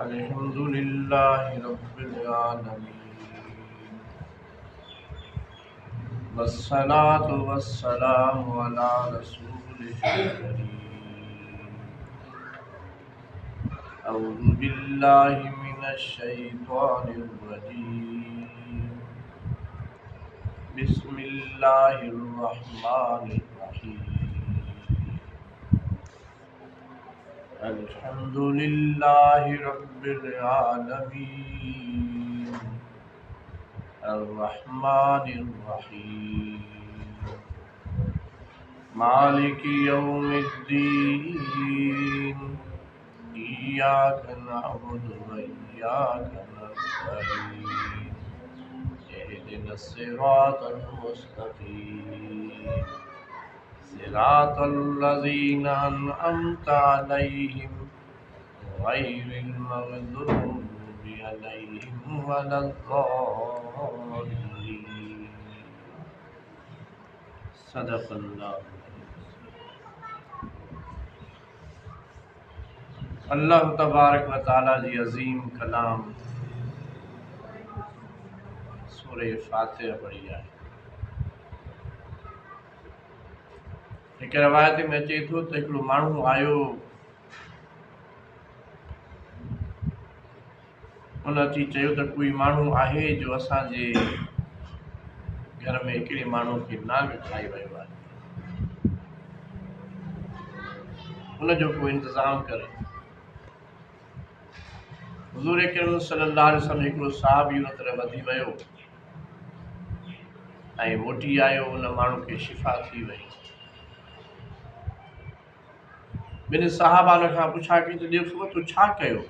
अल्हम्दुलिल्लाहि रब्बिल आलमीन वस्सलातु वस्सलामु अला रसूलिहिल करीम अऊज़ु बिल्लाहि मिनश शैतानिर रजीम बिस्मिल्लाहिर रहमानिर रहीम अल्हम्दुलिल्लाहि रब्बिल आलमीन अर्रहमानिर रहीम मालिकि यौमिद्दीन इय्याका नअबुदु व इय्याका नस्तईन इहदिनस सिरातल मुस्तकीम सिरातल लज़ीना अनअमता अलैहिम गैरिल मग़दूबि अलैहिम वलद्दाल्लीन। सदक़ल्लाहु। अल्लाह तबारक व तआला जी अज़ीम कलाम सूरह फातिहा पढ़ी आहे। हिक रवायत में अचे थो त हिकिड़ो माण्हू आयो, उन अची चयो त कोई माण्हू आहे जो असांजे घर में हिकिड़े माण्हू खे नांग खाई वियो आहे, उनजो को इंतज़ाम करे। हुज़ूर अकरम सल्लल्लाहु अलैहि वसल्लम हिकिड़ो सहाबी उन तरह वधी वियो ऐं मोटी आयो, उन माण्हू खे शिफ़ा थी वई। ॿिनि सहाबा उन खां पुछा कई त ॾेखो तूं छा कयो?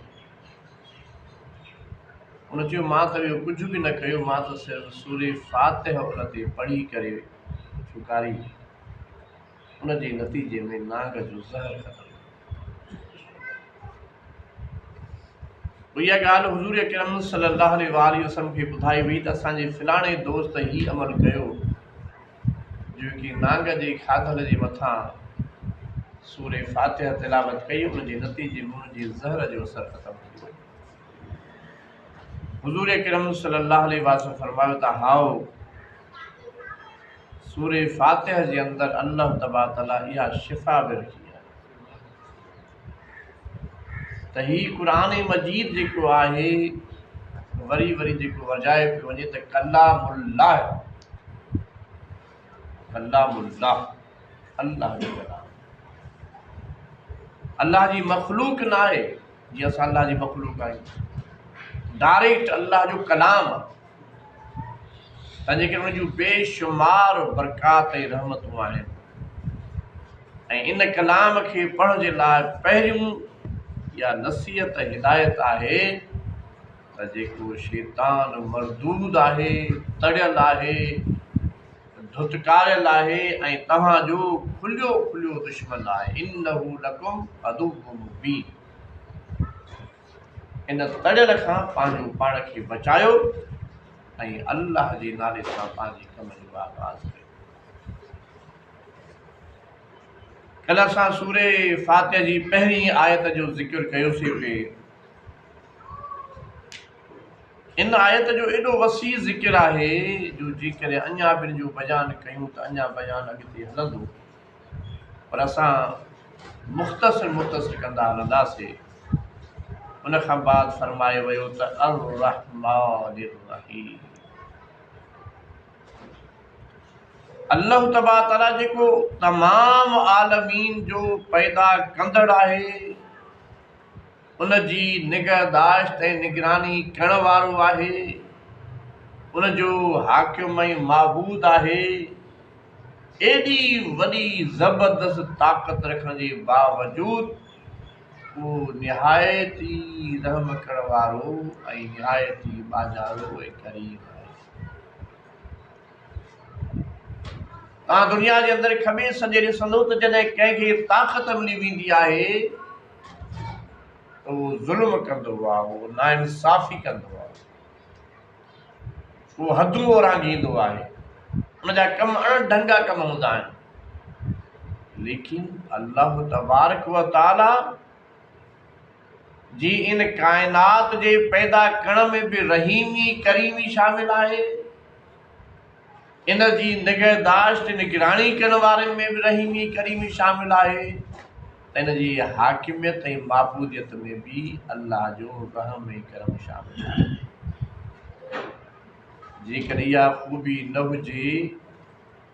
उन चयो मां त इहो कुझु बि न कयो, मां त सिर्फ़ु सूरह फातिहा उन ते पढ़ी करे छुकारी, उन जे नतीजे में नांग जो ज़हर ख़तमु। इहा ॻाल्हि हुज़ूर अकरम सल्लल्लाहु अलैहि वसल्लम खे ॿुधाई वई त असांजे फलाणे दोस्त ही अमल कयो जो कि नांग जे खाधल जे मथां सूरह फातिहा तिलावत कई, उन जे नतीजे में उन जे ज़हर जो असर ख़तमु थी वियो। हुज़ूर अकरम सल्लल्लाहु अलैहि वसल्लम फरमायो त हाओ सूरह फातिहा जे अंदरि अल्लाह तबारक तआला इहा शिफ़ा बि रखी आहे त ही क़ुरान मजीद जेको आहे वरी वरी जेको वजाए पियो वञे त कलामुल्लाह, कलामुल्लाह अल्लाह जो कलाम, अल्लाह जी मखलूक न आहे जीअं असां अल्लाह जी मखलूक आहियूं, डायरेक्ट अल्लाह जो कलाम आहे। तंहिंजे करे उन जूं बेशुमार बरकात ऐं रहमतूं आहिनि ऐं इन कलाम खे पढ़ण जे लाइ पहिरियों इहा नसीहत हिदायत आहे त जेको शैतान मरदूद आहे, तड़ियल आहे, धुतकारियल आहे ऐं तव्हांजो खुलियो खुलियो दुश्मन आहे, इन्नहु लकुम अदुव्वुम मुबीन। इन तड़ियल खां पंहिंजो पाण खे बचायो ऐं अल्लाह जे नाले सां पंहिंजे कम जो आगाज़ कयो। कल्ह असां सूरह फातिहा जी पहिरीं आयत जो ज़िक्र कयोसीं पिए। इन आयत जो एॾो वसी ज़िक्र आहे जो जी करे अञा बि जो बयान कयूं त अञा बयान अॻिते हलंदो, पर असां मुख़्तसिर कंदा हलंदासीं। उन खां बाद फरमाए वियो त अर्रहमानिर रहीम, अल्लाह तबारक तआला जेको तमाम आलमीन जो पैदा कंदड़ आहे, उन जी निगहदाश्त ऐं निगरानी करण वारो आहे, उन जो हाकिम ऐं माबूद आहे। एॾी वॾी ज़बरदस्त ताक़त रखण जे बावजूद उहो निहायत ई रहम करण वारो ऐं निहायत ई बाजारो ऐं करीम आहे। तव्हां दुनिया जे अंदरि खॿे सॼे ॾिसंदो त जॾहिं कंहिंखे ताक़त मिली वेंदी आहे त उहो ज़ुल्म कंदो आहे, उहो नाइंसाफ़ी कंदो आहे, उहो हदूं ओरांघींदो आहे, उनजा कम अणढंगा कम हूंदा आहिनि। लेकिन अल्लाह तबारक व तआला जी इन कायनात जे पैदा करण में भी रहीमी करीमी शामिल है। इन जी निगहदाश्त निगरानी करण वारे में भी रहीमी करीमी शामिल है। इन जी हाकिमियत ऐं महफूज़ियत में भी अल्लाह जो रहम ऐं करम शामिल है। जेकर इहा खूबी न हुजे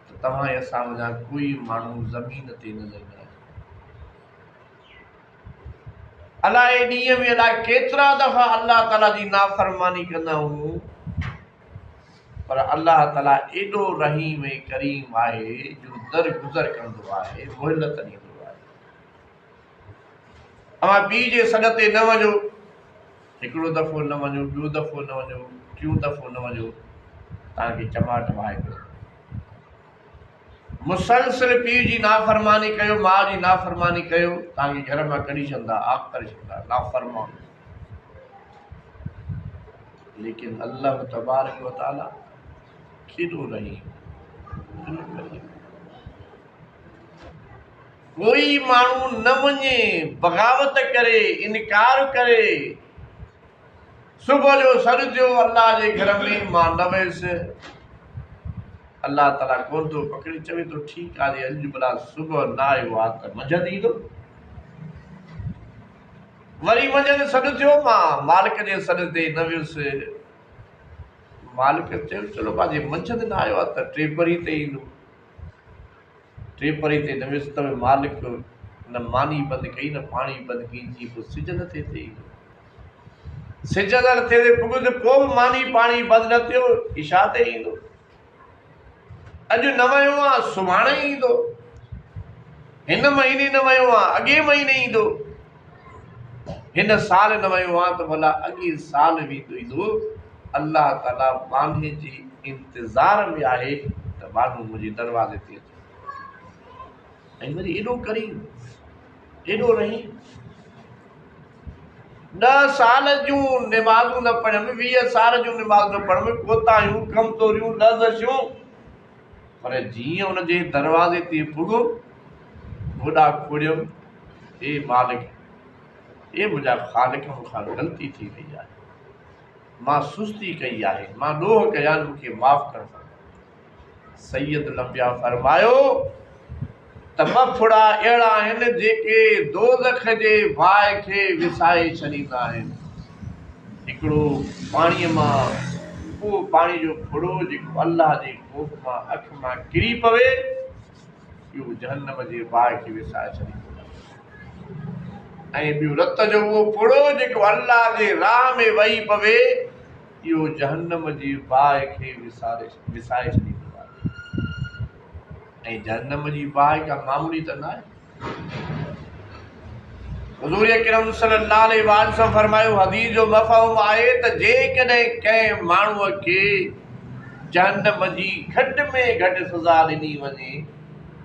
तो तव्हां ऐं असां वञा कोई माण्हू ज़मीन ते नज़र न अचे। अलाए ॾींहं में अलाए केतिरा दफ़ा अल्लाह ताला जी नाफ़रमानी कंदा हूं, पर अल्लाह ताला एॾो रहीम ऐं करीम आहे जो दरगुज़र कंदो आहे, मोहलत ॾींदो आहे। अवां ॿी जे सॾ ते न वञो, हिकिड़ो दफ़ो न वञो, ॿियो दफ़ो न वञो, टियों दफ़ो न वञो, तव्हांखे चमाट वाहे पियो। मुसलसिल पीउ जी नाफ़रमानी कयो, माउ जी नाफ़रमानी कयो, तव्हांखे घर मां कढी छॾंदा, आख़ करे छॾंदा, नाफ़रमान। लेकिन अल्लाह तबारक व तआला केॾो रहीम, केॾो करीम। कोई माण्हू न वञे, बग़ावत करे, इनकार करे, सुबुह जो सॾ थियो अल्लाह जे घर में मां न वियुसि, अल्लाह ताला कोन थो पकड़े, चवे थो ठीकु आहे, अॼु भला सुबुह न आयो आहे त मंझंदि ईंदो। वरी मंझंदि सॾ थियो, मां मालिक जे सॾ ते न वियुसि, मालिक चयो चलो भाॼी मंझंदि न आयो आहे त टे परी ते ईंदो। टे परी ते न वियुसि त मालिक न मानी बंदि कई, न पाणी बंदि कई, जीअं पोइ सिज न थिए ते ईंदो। सिज न थिए ते पुॻुसि, पोइ बि मानी पाणी बंदि न थियो, इशा ते ईंदो। अॼु न वियो आहे, सुभाणे ईंदो। हिन महीने न वियो आहे, अॻे महीने ईंदो। हिन साल न वियो आहे त भला अॻे साल बि ईंदो। अल्लाह ताला माने जे इंतज़ार में आहे त माण्हू मुंहिंजे दरवाज़े ते अचे। ऐं वरी एॾो करीम, एॾो रहीम। 10 साल जूं निमाज़ूं न पढ़ियमि, 20 साल जूं निमाज़ूं न पढ़ियमि, कोताहियूं, कमज़ोरियूं, लज़िशूं, पर जीअं हुन जे दरवाज़े ते पुॻो, होॾा खोड़ियमि, हे मालिक, हे मुंहिंजा ख़ालिक, मूंखां ग़लती थी वई आहे, मां सुस्ती कई आहे, मां ॾोह कया, मूंखे माफ़ कर। सैयद लंबिया फरमायो त 2 फुड़ा अहिड़ा आहिनि जेके दोज़ख जे बाहि खे विसाए छॾींदा आहिनि। हिकिड़ो पाणीअ मां, उहो पाणी जो फुड़ो जेको अल्लाह जे ख़ौफ़ मां अख मां किरी पवे, इहो जहन्नम जे बाहि खे विसाए छॾींदो आहे। ऐं ॿियो रत जो उहो फुड़ो जेको अल्लाह जे राह में वही पवे, इहो जहन्नम जी बाहि खे विसाए छॾींदो आहे। ऐं जहन्नम जी बाहि का मामूली त न आहे। हुज़ूर अकरम सल्लल्लाहु अलैहि वसल्लम फरमायो, हदीस जो मफ़हूम आहे त जेकॾहिं कंहिं माण्हूअ खे जहन्नम जी घटि में घटि सज़ा ॾिनी वञे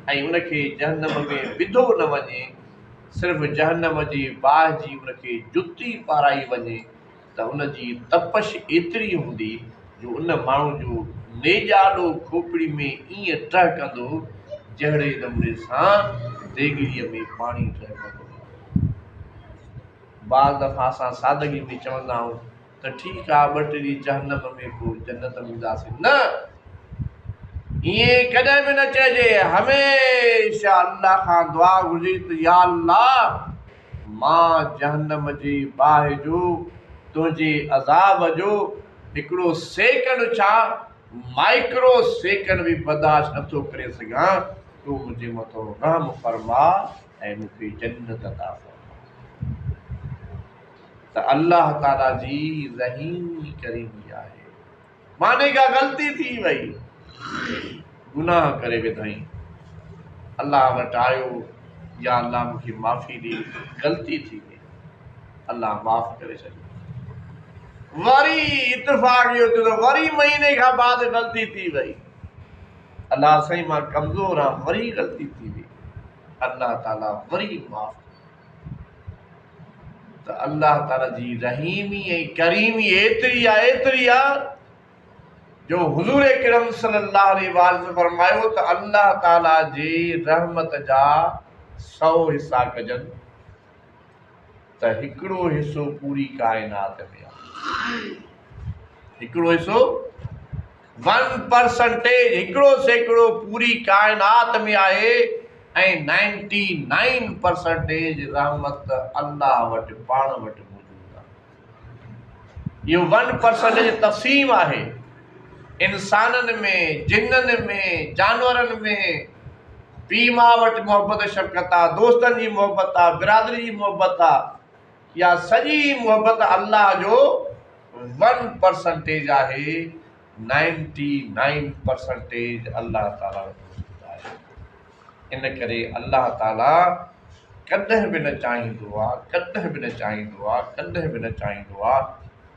ऐं उनखे जहन्नम में विधो न वञे, सिर्फ़ु जहन्नम जी बाहि जी उनखे जुती पाराई वञे, त उनजी तपश एतिरी हूंदी जो उन माण्हू जो नेजाॾो खोपड़ी में ईअं टहिकंदो जहिड़े नमूने सां देगिड़ीअ में पाणी टहिकंदो। बाज़ दफ़ा असां सादगी में चवंदा आहियूं त ठीकु आहे, 2 टे ॾींहं जहन्नम में पोइ जन्नत में ईंदासीं। न, ईअं कॾहिं बि न चइजे। हमेशह अल्लाह खां दुआ घुरिजे त या अल्लाह, मां जहन्नम जी बाहि जो, तुंहिंजे अज़ाब जो हिकिड़ो सेकंड छा, माइक्रो सेकंड बि बर्दाश्त नथो करे सघां, तूं मुंहिंजे मथां रहम फरमा ऐं मूंखे जन्नत अता फरमा। त अल्लाह ताला जी रहीमी करीमी आहे। माने का ग़लती थी वई, गुनाह करे विधई, अल्लाह वटि आयो, या अल्लाह मूंखे माफ़ी ॾे, ग़लती थी वई, अल्लाह माफ़ करे छॾियो। वरी इत्तेफ़ाक़ इहो थियो त वरी महीने खां बाद ग़लती थी वई, अल्लाह साईं मां कमज़ोर आहियां, वरी ग़लती थी वई, अल्लाह ताला वरी माफ़। त अल्लाह ताला जी रहीमी ऐं करीमी एतिरी आहे जो हुज़ूर अकरम सल्लल्लाहु अलैहि वसल्लम फरमायो त अल्लाह ताला जे रहमत जा 100 हिसा कजनि, त हिकिड़ो हिसो पूरी काइनात में आहे। हिकिड़ो हिसो 1% हिकिड़ो सैकड़ो पूरी काइनात में आहे ऐं 99% रहमत अल्लाह वटि पाण वटि मौजूदु आहे। इहो 1% तक़सीम आहे इंसाननि में, जिन्ननि में, जानवरनि में। पीउ माउ वटि मोहबत शफ़क़त आहे, दोस्तनि जी मोहबत आहे, बिरादरी जी मोहबत आहे। इहा सॼी मोहबत अल्लाह जो 1% आहे। 99% अल्लाह ताला वटि आहे। इन करे अल्लाह ताला कॾहिं बि न चाहींदो आहे, कॾहिं बि न चाहींदो आहे, कॾहिं बि न चाहींदो आहे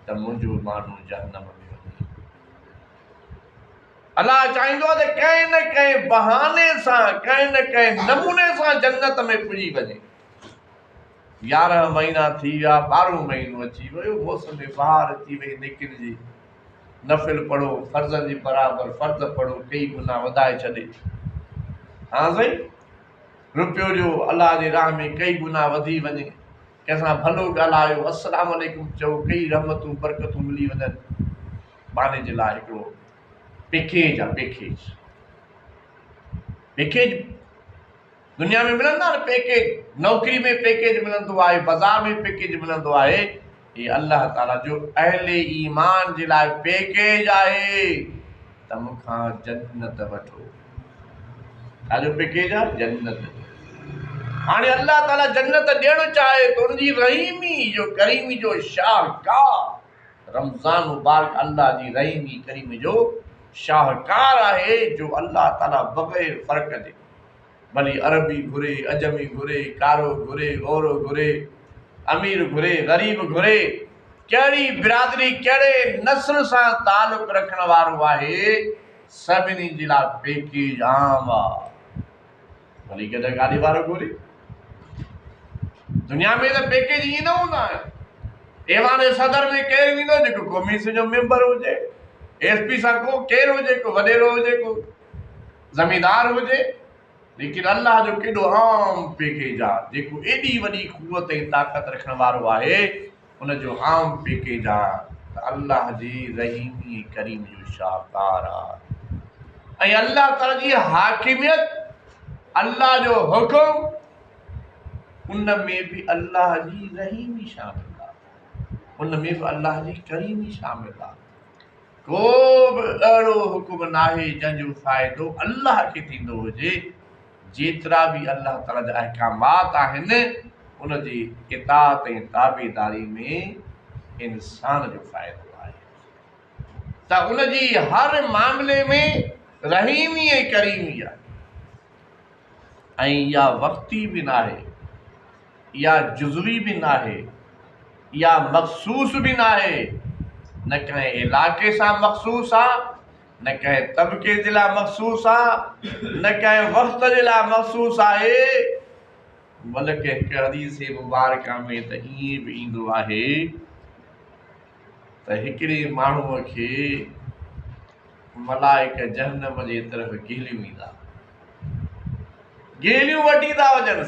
त मुंहिंजो माण्हू जहन्नम में वञे। अल्लाह चाहींदो आहे त कंहिं न कंहिं बहाने सां, कंहिं न कंहिं नमूने सां जन्नत में पुॼी वञे। 11 महीना थी विया, 12 महीनो अची वियो, मौसम बहार अची वई, निकिरजी नफ़िल पढ़ो, फर्ज़नि जी बराबरि फर्ज़ पढ़ो, कई गुनाह वधाए छॾे। हा साईं, रुपयो जो अलाह जे राह में कई गुनाह वधी वञे, कंहिंसां भलो ॻाल्हायो, अस्सलाम वालेकुम चओ, कई रहमतूं बरकतूं मिली वञनि। बाने जे लाइ हिकिड़ो पैकेज आहे, पैकेज दुनिया में मिलंदा न पैकेज। नौकरी में पैकेज मिलंदो आहे, बाज़ार में पैकेज मिलंदो आहे। ये अल्लाह ताला जो अहले ईमान जे लाइ पैकेज आहे त मूंखां जन्नत वठो। छाजो पैकेज आहे? जन्नत। हाणे अल्लाह ताला जन्नत ॾियणु चाहे त उनजी रहीमी जो, करीमी जो शाहकार रमज़ान मुबारक अल्लाह जी रहीमी करीमी जो शाहकार आहे, जो अल्लाह ताला बग़ैर फ़र्क़ जे, भली अरबी घुरे, अजमी घुरे, कारो घुरे, ओरो घुरे, अमीर घुरे, ग़रीब घुरे, कहिड़ी बिरादरी, कहिड़े नस्ल सां तालुक़ रखण वारो आहे, सभिनी जे लाइ पैकेज आम आहे। भली कॾहिं गाॾी वारो घुरे। दुनिया में त पैकेज ईअं न हूंदा आहिनि। ऐवान सदर में केरु ईंदो जेको कमीस जो मेंबर हुजे, एसपी सां को केरु हुजे, को वॾेरो हुजे, को ज़मींदार हुजे, लेकिन अल्लाह जो केॾो आम पैकेज आहे, जेको एॾी वॾी क़ुवत ऐं ताक़त रखण वारो आहे, उनजो आम पैकेज आहे त अल्लाह जी रहीमी करीम जो शाहकार आहे। ऐं अल्लाह ताला जी हाकिमियत, अल्लाह जो हुकुम, उन में बि अल्लाह जी रहीमी शामिल आहे, उन में बि अल्लाह जी करीमी शामिल आहे। को बि अहिड़ो हुकुम नाहे जंहिंजो फ़ाइदो अल्लाह खे थींदो हुजे। जेतिरा बि अल्लाह ताला जा अहकामात आहिनि, उनजी इताअत ऐं ताबेदारी में इंसान जो फ़ाइदो आहे। त उनजी हर मामले में रहीमी ऐं करीमी आहे। ऐं इहा वक़्ती बि नाहे, इहा जुज़वी बि नाहे, इहा मख़सूस बि नाहे, न कंहिं इलाइक़े सां मख़सूस आहे, न कंहिं तबिके जे लाइ मख़सूस आहे, न कंहिं वक़्त जे लाइ मख़सूस आहे। बल्कि हिकु हदीस मुबारक में त ईअं बि ईंदो आहे त हिकिड़े माण्हूअ खे मलाइक जहन्नम जे तरफ़ गेलियूं ईंदा, गेलियूं वठी था वञनि।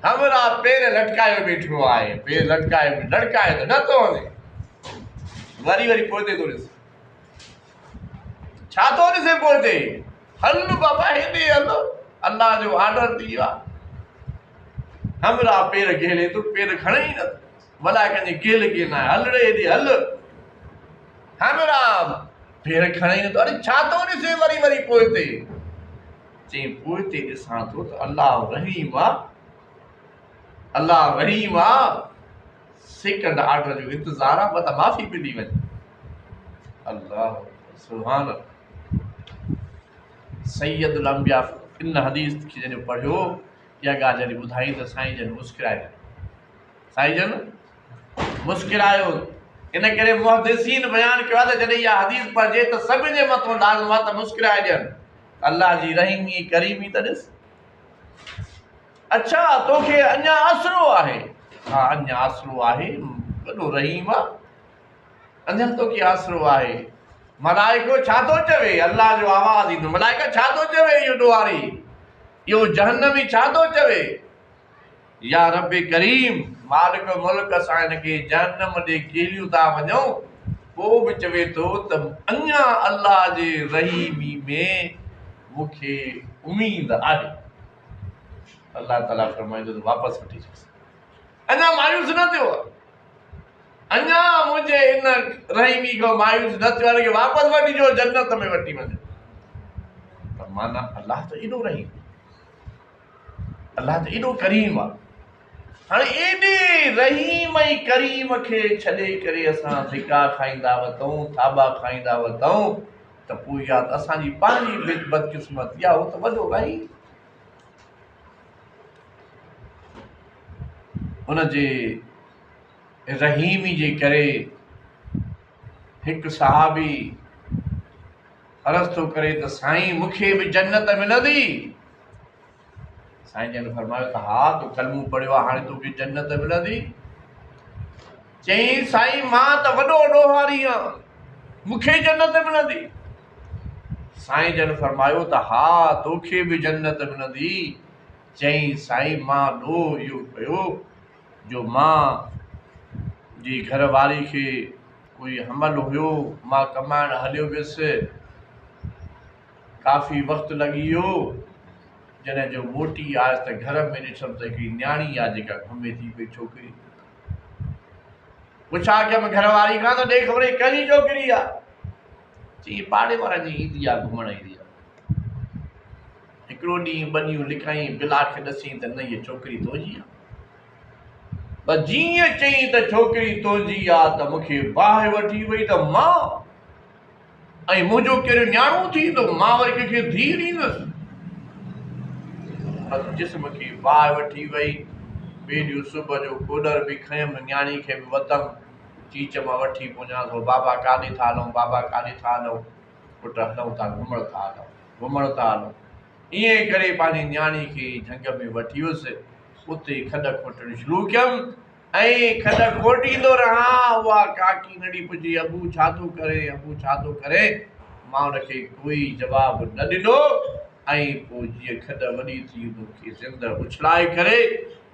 हमरा पेर लटकायो वेठो आहे, पेर लटकायो त नथो वञे, वरी वरी पोइते थो ॾिसे। छा थो ॾिसे पोइते? हल बाबा हेॾे हल, अल्लाह जो ऑर्डर थी वियो आहे। हमरा पेर गेले तो, पेर खणे ई न, मलाइकनि जी गेल कीअं आहे, हल रे हेॾे हल, हमरा पेर खणे ई नथो। अरे छा थो ॾिसे वरी वरी पोइते? चई पोइते ॾिसां थो त अल्लाह रहीम आहे, अल्लाह रहीम आहे, सेकंड ऑर्डर जो इंतज़ार आहे, मत माफ़ी मिली वञे। अल्लाह सुभान अल्लाह। सैयदुल अंबिया इन हदीस खे जॾहिं पढ़ियो, इहा ॻाल्हि जॾहिं ॿुधाई त साईं जन मुस्किराए, साईं जन मुस्किरायो। इन करे मुहद्दिसीन बयानु कयो आहे त जॾहिं इहा हदीस पढ़िजे त सभिनि जे मथां लाज़िम आहे त मुस्किराए ॾियनि। अल्लाह जी रहीमी करीमी त ॾिस। अच्छा तोखे अञा आसरो आहे? हा अञा आसरो आहे, वॾो रहीम आहे, अञा तोखे आसरो आहे। मलाइको छा थो चवे? अल्लाह जो आवाज़ ईंदो, मलाइका छा थो चवे? इहो ॾोहारी, इहो जहन्नमी छा थो चवे? या रब करीम मालिक मुल्क असां हिनखे जहन्नम ॾे केलियूं था वञूं, पोइ बि चवे थो त अञा अल्लाह जे रहीमी में मूंखे उम्मीद आहे। अल्लाह ताला फरमाईंदो त वापसि वठी अचोसि, अञा मायूस न थियो आहे, अञा मुंहिंजे इन रहीमी खां मायूस न थियो आहे कि वापसि वठी अचो, जन्नत में वठी वञो। पर माना अल्लाह त एॾो रहीम, अल्लाह त एॾो करीम आहे। हाणे एॾे रहीम ऐं करीम खे छॾे करे असां धिका खाईंदा वठूं, थाबा खाईंदा वठूं, त पोइ या त असांजी पंहिंजी बदकिस्मती आहे, उहो त वॾो रहीम। उनजे रहीमी जे करे हिकु सहाबी अर्ज़ु थो करे त साईं मूंखे बि जन्नत मिलंदी। साईं जन फरमायो त हा, तूं कलमो पढ़ियो आहे, हाणे तोखे जन्नत मिलंदी? चई साईं मां त वॾो ॾोहारी आहियां, मूंखे जन्नत मिलंदी? साईं जन फरमायो त हा, तोखे बि जन्नत मिलंदी। चई साईं मां ॾोह इहो कयो जो मां जी घरवारी खे कोई हमल हुयो, मां कमाइण हलियो वियुसि, काफ़ी वक़्तु लॻी वियो, जॾहिं जो मोटी आयसि त घर में ॾिठमि त हिकिड़ी न्याणी आहे जेका घुमे थी पई छोकिरी। पुछा कयमि घरवारी खां त ॾे ख़बर कहिड़ी छोकिरी आहे? चई पाड़े वारनि जी ईंदी आहे, घुमण ईंदी आहे। हिकिड़ो ॾींहुं ॿ ॾींहं लिकाई, बिला खे ॾसी त न हीअ छोकिरी तुंहिंजी आहे। पर जीअं चई त छोकिरी तुंहिंजी आहे त मूंखे बाहि वठी वई त मां ऐं मुंहिंजो कहिड़ो न्याणो थींदो, मां वरी कंहिंखे धीउ ॾींदुसि। जिस्म खे बाहि वठी वई। ॿिए ॾींहुं सुबुह जो कोडर बि खयमि, न्याणी खे बि वतमि, चीच मां वठी पुञा थो, बाबा काॾे था हलूं, बाबा काॾे था हलूं? पुट हलूं था, घुमण था हलूं, घुमण था हलूं। ईअं करे पंहिंजी न्याणी खे झंग में वठी वियुसि, उते खॾ खोटणु शुरू कयमि ऐं खॾ खोटींदो रहां। उहा काकी नंढी पुछी अबू छा थो करे, अबू छा थो करे? मां हुनखे कोई जवाबु न ॾिनो ऐं पोइ जीअं खॾ वॾी थी उनखे ज़िंद उछलाए करे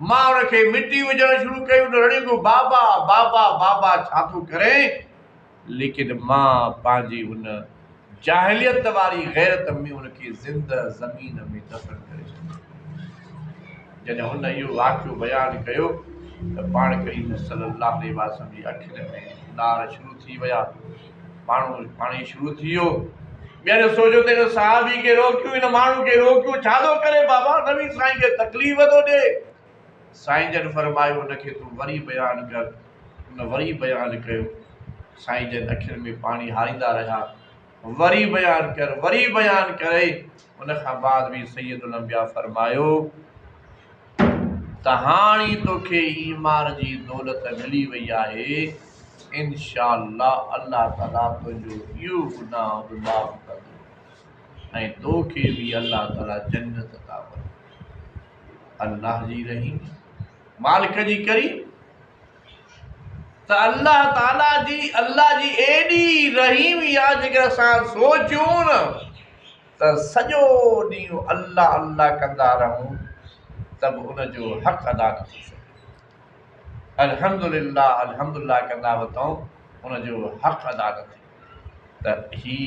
मां हुनखे मिटी विझणु शुरू कई। उन रड़ियो बाबा बाबा बाबा छा थो करे? लेकिन मां पंहिंजी उन जाहिलियत वारी गैरत में उनखे ज़िंद ज़मीन में दफ़न करे छॾियो। जॾहिं हुन इहो वाक़ियो बयानु कयो त पाण करीम सल्लल्लाहु अलैहि वसल्लम जी अखियुनि में नार शुरू थी विया, माण्हू पाणी शुरू थी वियो। ॿीहर सोचियो त हिन सहाबी खे रोकियूं, हिन माण्हू खे रोकियूं, छा थो करे बाबा? नबी साईं खे तकलीफ़ थो ॾे। साईं जन फरमायो हुनखे तूं वरी बयानु कर। हुन वरी बयानु कयो। साईं जन अखियुनि में पाणी हारींदा रहिया, वरी बयानु कर, वरी बयानु करे। उन खां बाद बि सैयदुल अंबिया फरमायो त हाणे तोखे ईमान जी दौलत मिली वई आहे, इंशाअल्लाह अल्लाह ताला तुंहिंजो इहो गुनाह बि माफ़ कंदो ऐं तोखे बि अल्लाह ताला जन्नत अता कंदो। अल्लाह जी रहीम, मालिक जी करीम। त अल्लाह जी एॾी रहीमी आहे, जेकर असां सोचियूं न त सॼो ॾींहुं अल्लाह अल्लाह कंदा रहूं त बि उनजो हक़ अदा न थी सघे। अल्हम्दुलिल्लाह अल्हम्दुलिल्लाह कंदा वठूं, उनजो हक़ अदा न थिए। त ही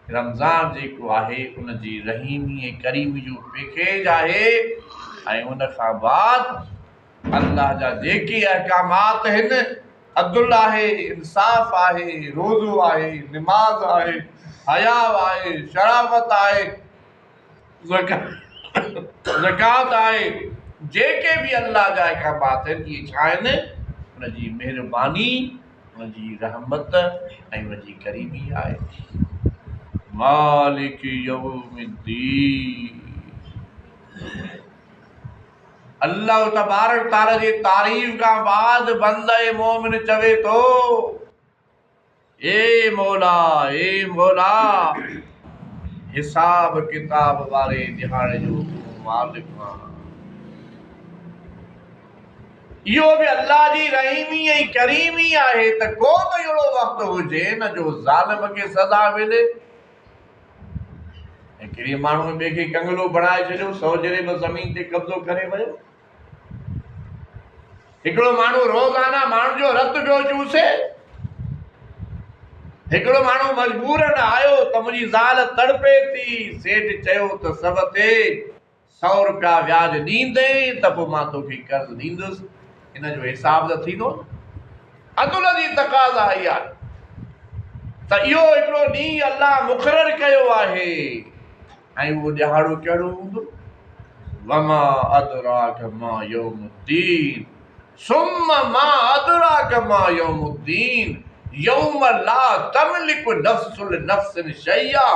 रमज़ान जेको आहे उनजी रहीमी ऐं करीमी जो पैकेज आहे। ऐं उन खां बाद अल्लाह जा जेके अहकामात आहिनि, अदुल आहे, इंसाफ़ आहे, रोज़ो आहे, निमाज़ आहे, हया आहे, शराफ़त आहे, ज़कात आहे, जेके बि अल्लाह जा अहकामात आहिनि, इहे छा आहिनि? उनजी महिरबानी, उनजी रहमत ऐं उनजी करीमी आहे। मालिक यौमिद्दीन। अल्लाह तबारक ताला जी तारीफ़ खां बाद बंदे मोमिन चवे थो, ए मौला हिसाब किताब वारे ॾिहाड़े जो मालिक आहियां। इहो बि अल्लाह जी रहीमी ऐं करीमी आहे त को बि अहिड़ो वक़्तु हुजे न जो ज़ालिम खे सज़ा मिले। हिकिड़े माण्हू ॿिए खे कंगलो बणाए छॾियो, सौजरे में ज़मीन ते कब्ज़ो करे वियो। हिकिड़ो माण्हू रोज़ाना माण्हू जो रत पियो चूसे, हिकिड़ो माण्हू मजबूरन आयो त मुंहिंजी ज़ाल तड़पे थी, सेठ चयो त सब ते 100 रुपया व्याज ॾींदे त पोइ मां तोखे कर्ज़ ॾींदुसि, हिन जो हिसाब त थींदो। अदुल जी तक़ाज़ा आई आहे त इहो हिकिड़ो ॾींहुं अल्लाह मुक़ररु कयो आहे, ऐं उहो ॾिहाड़ो कहिड़ो हूंदो? वमा अदराक मा यौमुद्दीन, सुम्म मा अदराक मा यौमुद्दीन, यौम ला तमलिकु नफ्सुन लिनफ्सिन शैया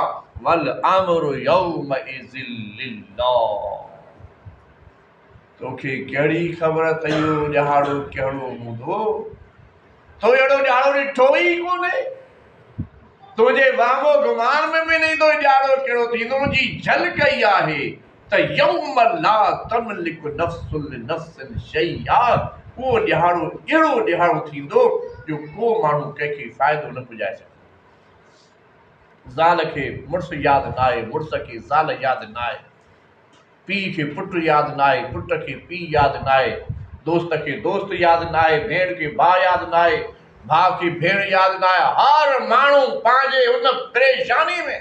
वल अम्रु यौमइज़िन लिल्लाह। तोखे कहिड़ी ख़बर त इहो ॾिहाड़ो कहिड़ो हूंदो? तो अहिड़ो ॾिहाड़ो ॾिठो ई कोन्हे, तुंहिंजे वामो गुमान में बि नहीं तो ॾिहाड़ो कहिड़ो थींदो। जी झलक ई आहे त यौम ला तमलिकु नफ्सुन लिनफ्सिन शैया, उहो ॾिहाड़ो अहिड़ो ॾिहाड़ो थींदो जो को माण्हू कंहिंखे फ़ाइदो न पुॼाए सघे। ज़ाल खे मुड़ुसु यादि न आहे, मुड़ुस खे ज़ाल यादि न आहे, पीउ खे पुटु यादि न आहे, पुट खे पीउ यादि न आहे, दोस्त खे दोस्त यादि न आहे, भेण खे भाउ यादि न आहे, भाउ खे भेण यादि न आहे। हर माण्हू पंहिंजे उन परेशानी में,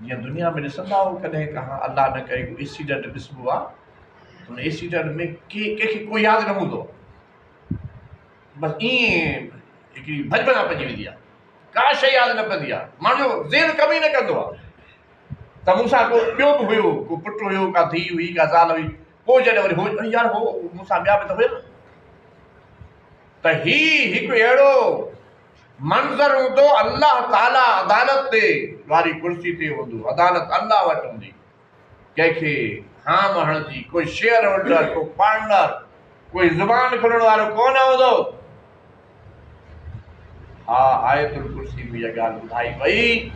जीअं दुनिया में ॾिसंदा हो कॾहिं कहा अल्लाह न करे को एक्सीडेंट ॾिसबो आहे, उन एक्सीडेंट में कंहिंखे कोई यादि न हूंदो, बसि ईअं हिकिड़ी भॼबना पइजी वेंदी आहे, का शइ यादि न पवंदी आहे, माण्हू जो ज़हन कम ई न कंदो आहे त मूंसां को ॿियो बि हुयो, को पुटु हुयो, का धीउ हुई, का ज़ाल हुई, पोइ जॾहिं वरी हो यार हो मूंसां ॿिया बि त हुया। त ही हिकु अहिड़ो मंज़र हूंदो, अल्लाह ताला अदालत ते वारी कुर्सी ते हूंदो, अदालत अल्लाह वटि हूंदी, कंहिंखे हाम हणंदी, कोई शेयर होल्डर, को पार्टनर, कोई ज़ुबान खोलण वारो कोन हूंदो। हा आयतुल कुर्सी में इहा ॻाल्हि ॿुधाई वई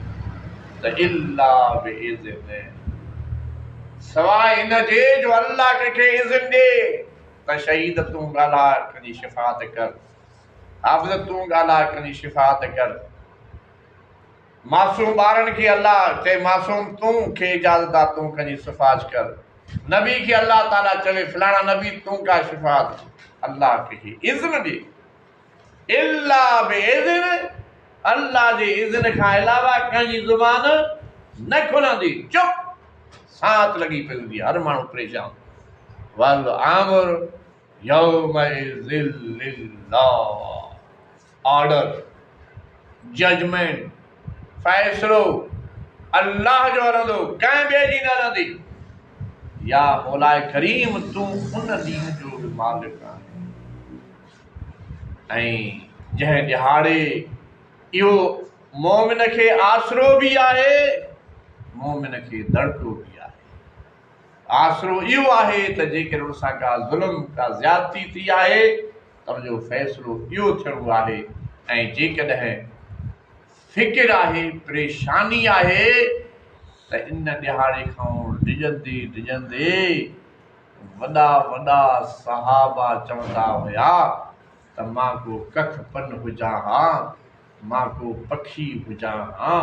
त इल्ला बिइज़्निही, सवाइ इन जे जो अल्लाह कंहिंखे इज़्न ॾे त शहीद तूं ॻाल्हाए कंहिंजी शिफ़ात कर, हाफ़िज़ तूं ॻाल्हाए कंहिंजी शिफ़ात कर, मासूम ॿारनि खे अल्लाह चए मासूम तूं खे इजाज़त आहे तूं कंहिंजी सिफ़ारिश कर, नबी खे अल्लाह ताला चवे फलाणा नबी तूं का शिफ़ात, अल्लाह कंहिंखे इज़्न ॾे। इल्ला बिइज़्निही, अल्लाह जे इज़्न खां अलावा कंहिंजी ज़ुबान न खुलंदी, चुप सांत लॻी पई हूंदी, हर माण्हू परेशान। वल अम्रु यौमइज़िन लिल्लाह, ऑर्डर, जजमेंट, फ़ैसिलो अल्लाह जो रहंदो, कंहिं ॿिए जी न रहंदी। या मौलाए करीम तूं उन ॾींहं जो बि मालिक आहे, ऐं जंहिं ॾिहाड़े इहो मोमिन खे आसरो बि आहे, मोमिन खे दड़को बि आहे। आसरो इहो आहे त जेकर उन सां का ज़ुल्म का ज़्यादती थी आहे त उनजो फ़ैसिलो इहो थियणो आहे, ऐं जेकॾहिं फ़िकिर आहे, परेशानी आहे त इन ॾिहाड़े खां डिॼंदे डिॼंदे वॾा वॾा सहाबा चवंदा हुया त मां को कख पन हुजां हा, मां को पखी हुजां हा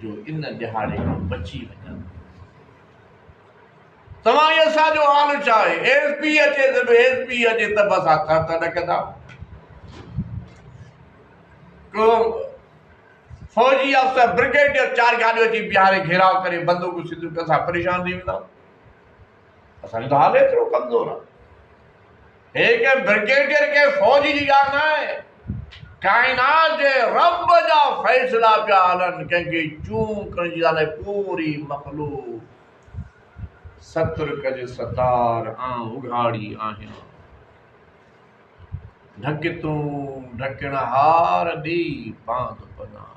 जो इन ॾिहाड़े खां बची वञा। तव्हां असांजो हाल छा आहे? एसपी अचे त एसपी अचे त बसि हथ न कंदा, को फौजी अफ़सर ब्रिगेडियर 4 गाॾियूं अची बिहारे घेराव करे बंदूक सिधूं असां परेशान थी वेंदा। असांजो त हाल एतिरो कमज़ोर आहे। हे के ब्रिगेडियर के फौजी जी ॻाल्हि न आहे, काइनात जे रब जा फ़ैसिला पिया हलनि, कंहिंखे चूं करण जी ॻाल्हि आहे, पूरी मख़लूक सत्र कज सतार आं उघाड़ी आहियां, ढक तूं ढकणहार ॾी बांध पना।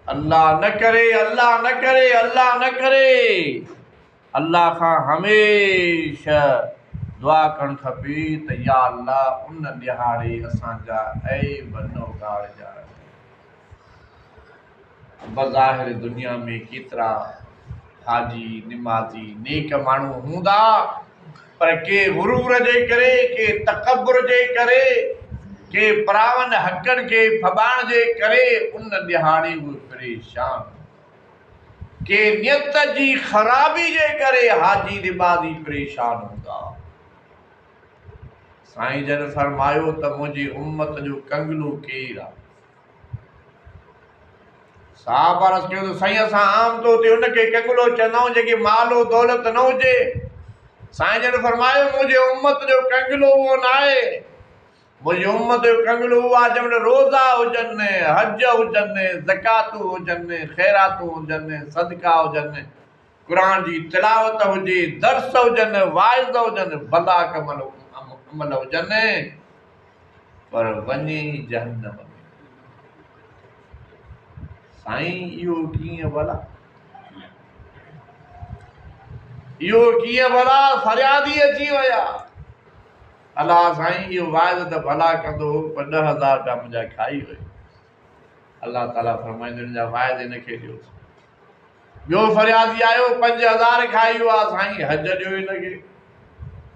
अल्लाह न करे, अल्लाह न करे, अल्लाह न करे, अल्लाह खां हमेशह दुआ करणु खपे त या अल्लाह उन ॾिहाड़े असांजा ऐब न उघाड़जा। बज़ाहिर दुनिया में केतिरा हाजी निमाज़ी नेक माण्हू हूंदा, पर के गुरूर जे करे, के तकब्बुर जे करे, के परावनि हक़नि खे फॿाइण जे करे उन ॾिहाड़े उहे परेशान। के नियत जी ख़राबी जे करे हाजी निमाज़ी परेशान हूंदा। साईं जन फरमायो त मुंहिंजी उम्मत जो कंगलो केरु आहे? साहब अर्ज़ कयो त साईं असां आम तौर ते उनखे कंगलो चवंदा आहियूं जेके मालो दौलत न हुजे। साईं जन फरमायो मुंहिंजे उम्मत जो कंगलो उहो न आहे। मुंहिंजी उम्मत जो कंगलो उहो आहे जंहिंमहिल रोज़ा हुजनि, हज हुजनि, ज़कातूं हुजनि, ख़ैरातूं हुजनि, सदका हुजनि, क़ुरान जी तिलावत हुजे, दर्स हुजनि, वाइज़ हुजनि, भला कमल अमल हुजनि, पर वञे जहन्नम में। साईं इहो कीअं भला? इहो कीअं भला? फरियादी अची विया। अला साईं इहो वाइज़ त भला कंदो पर 10,000 रुपया मुंहिंजा खाई वियो। अल्लाह ताला फरमाईंदो हिन जा वाइज़ हिनखे ॾियोसि। ॿियो फरियादी आयो 5,000 खाई वियो आहे। साईं हज ॾियो हिनखे।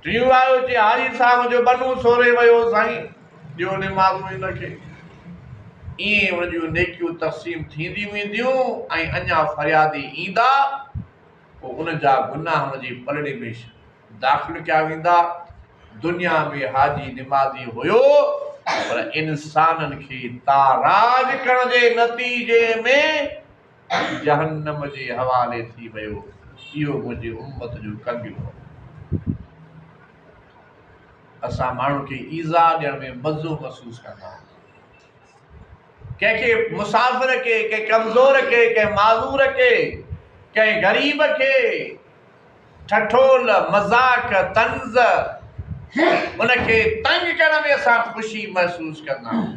टियों आयो चई हाजी साहब जो बनू सोरे वियो साईं ॾियो निमाज़ूं हिनखे। ईअं उन जूं नेकियूं तक़सीम थींदियूं वेंदियूं ऐं अञा फरियादी ईंदा, पोइ उन जा गुनाह हुन जी पलड़े में दाख़िल कया वेंदा। दुनिया में हाजी निमाज़ी हुयो पर इंसाननि खे ताराज करण जे नतीजे में जहन्नम जे हवाले थी वियो। इहो मुंहिंजी उम्मत जो कंगलो। असां माण्हू खे ईज़ा ॾियण में मज़ो महसूस कंदा आहियूं। कंहिंखे मुसाफ़िर खे, कंहिं कमज़ोर खे, कंहिं माज़ूर खे, कंहिं ग़रीब खे ठठोल, मज़ाक, तंज़ उनखे तंग करण में असां ख़ुशी महसूस कंदा आहियूं।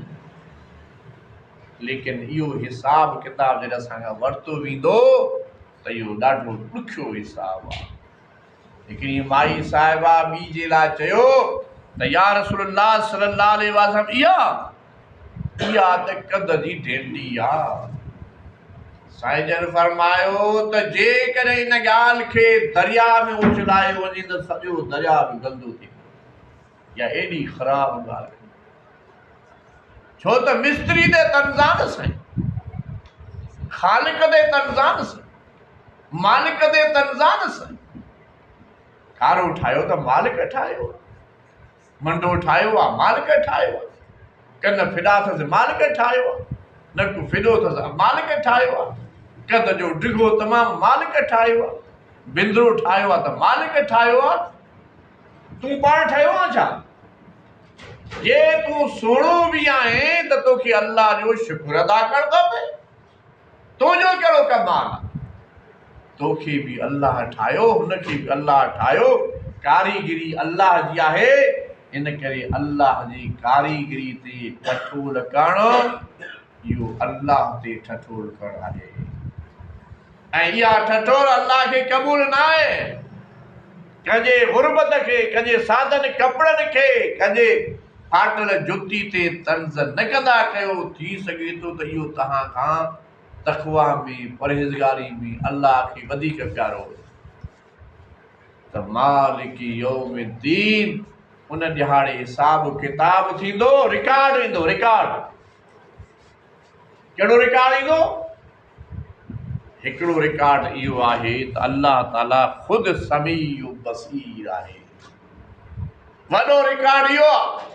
लेकिन इहो हिसाब किताब जॾहिं असांखां वरितो वेंदो त इहो ॾाढो ॾुखियो हिसाब आहे। हिकिड़ी माई साहिबा ॿी जे लाइ चयो त या रसूलल्लाह सल्लल्लाहु अलैहि वसल्लम इहा त कद जी ढेंडी आहे। साईं जन फरमायो त जेकॾहिं इन ॻाल्हि खे दरिया में उछलायो वञे त सॼो दरिया बि गंदो थी। या एॾी ख़राब ॻाल्हि। छो त मिस्त्री ते तनज़ान साईं, ख़ालिक ते तनज़ान साईं, मालिक ते तनज़ान साईं। कारो ठाहियो त मालिक ठाहियो, मंडो ठाहियो आहे मालिक ठाहियो आहे, कन फिॾा अथसि मालिक ठाहियो आहे, नकु फिॾो अथसि मालिक ठाहियो आहे, कद जो डिघो तमामु मालिक ठाहियो आहे, बिंदरो ठाहियो आहे त मालिक ठाहियो आहे। तूं पाण ठहियो आहे छा? जे तूं सुहिणो बि आहे त तोखे अल्लाह जो शुक्र अदा करणु खपे। तुंहिंजो कहिड़ो कमाल आहे? तोखे बि अल्लाह ठाहियो, हुनखे बि अल्लाह ठाहियो। कारीगिरी अल्लाह जी आहे। इन करे अल्लाह जी कारीगिरी ते ठठोल करणु इहो अल्लाह ते ठठोल करणु आहे। ऐं इहा ठठोल अल्लाह खे क़बूल न आहे। कंहिंजे गुरबत खे, कंहिंजे सादन कपिड़नि खे, कंहिंजे फाटल जुती ते तंज़ न कंदा कयो। थी सघे थो त इहो तव्हां खां तक़वा में, परहेज़गारी में अल्लाह खे वधीक प्यारो हुजे। त मालिक यौमिद्दीन उन ॾिहाड़े हिसाब किताब थींदो, रिकॉर्ड ईंदो। रिकॉर्ड कहिड़ो रिकॉर्ड ईंदो? हिकिड़ो रिकॉर्ड इहो आहे त अल्लाह ताला ख़ुदि समीउ बसीर आहे। वॾो रिकॉर्ड इहो आहे।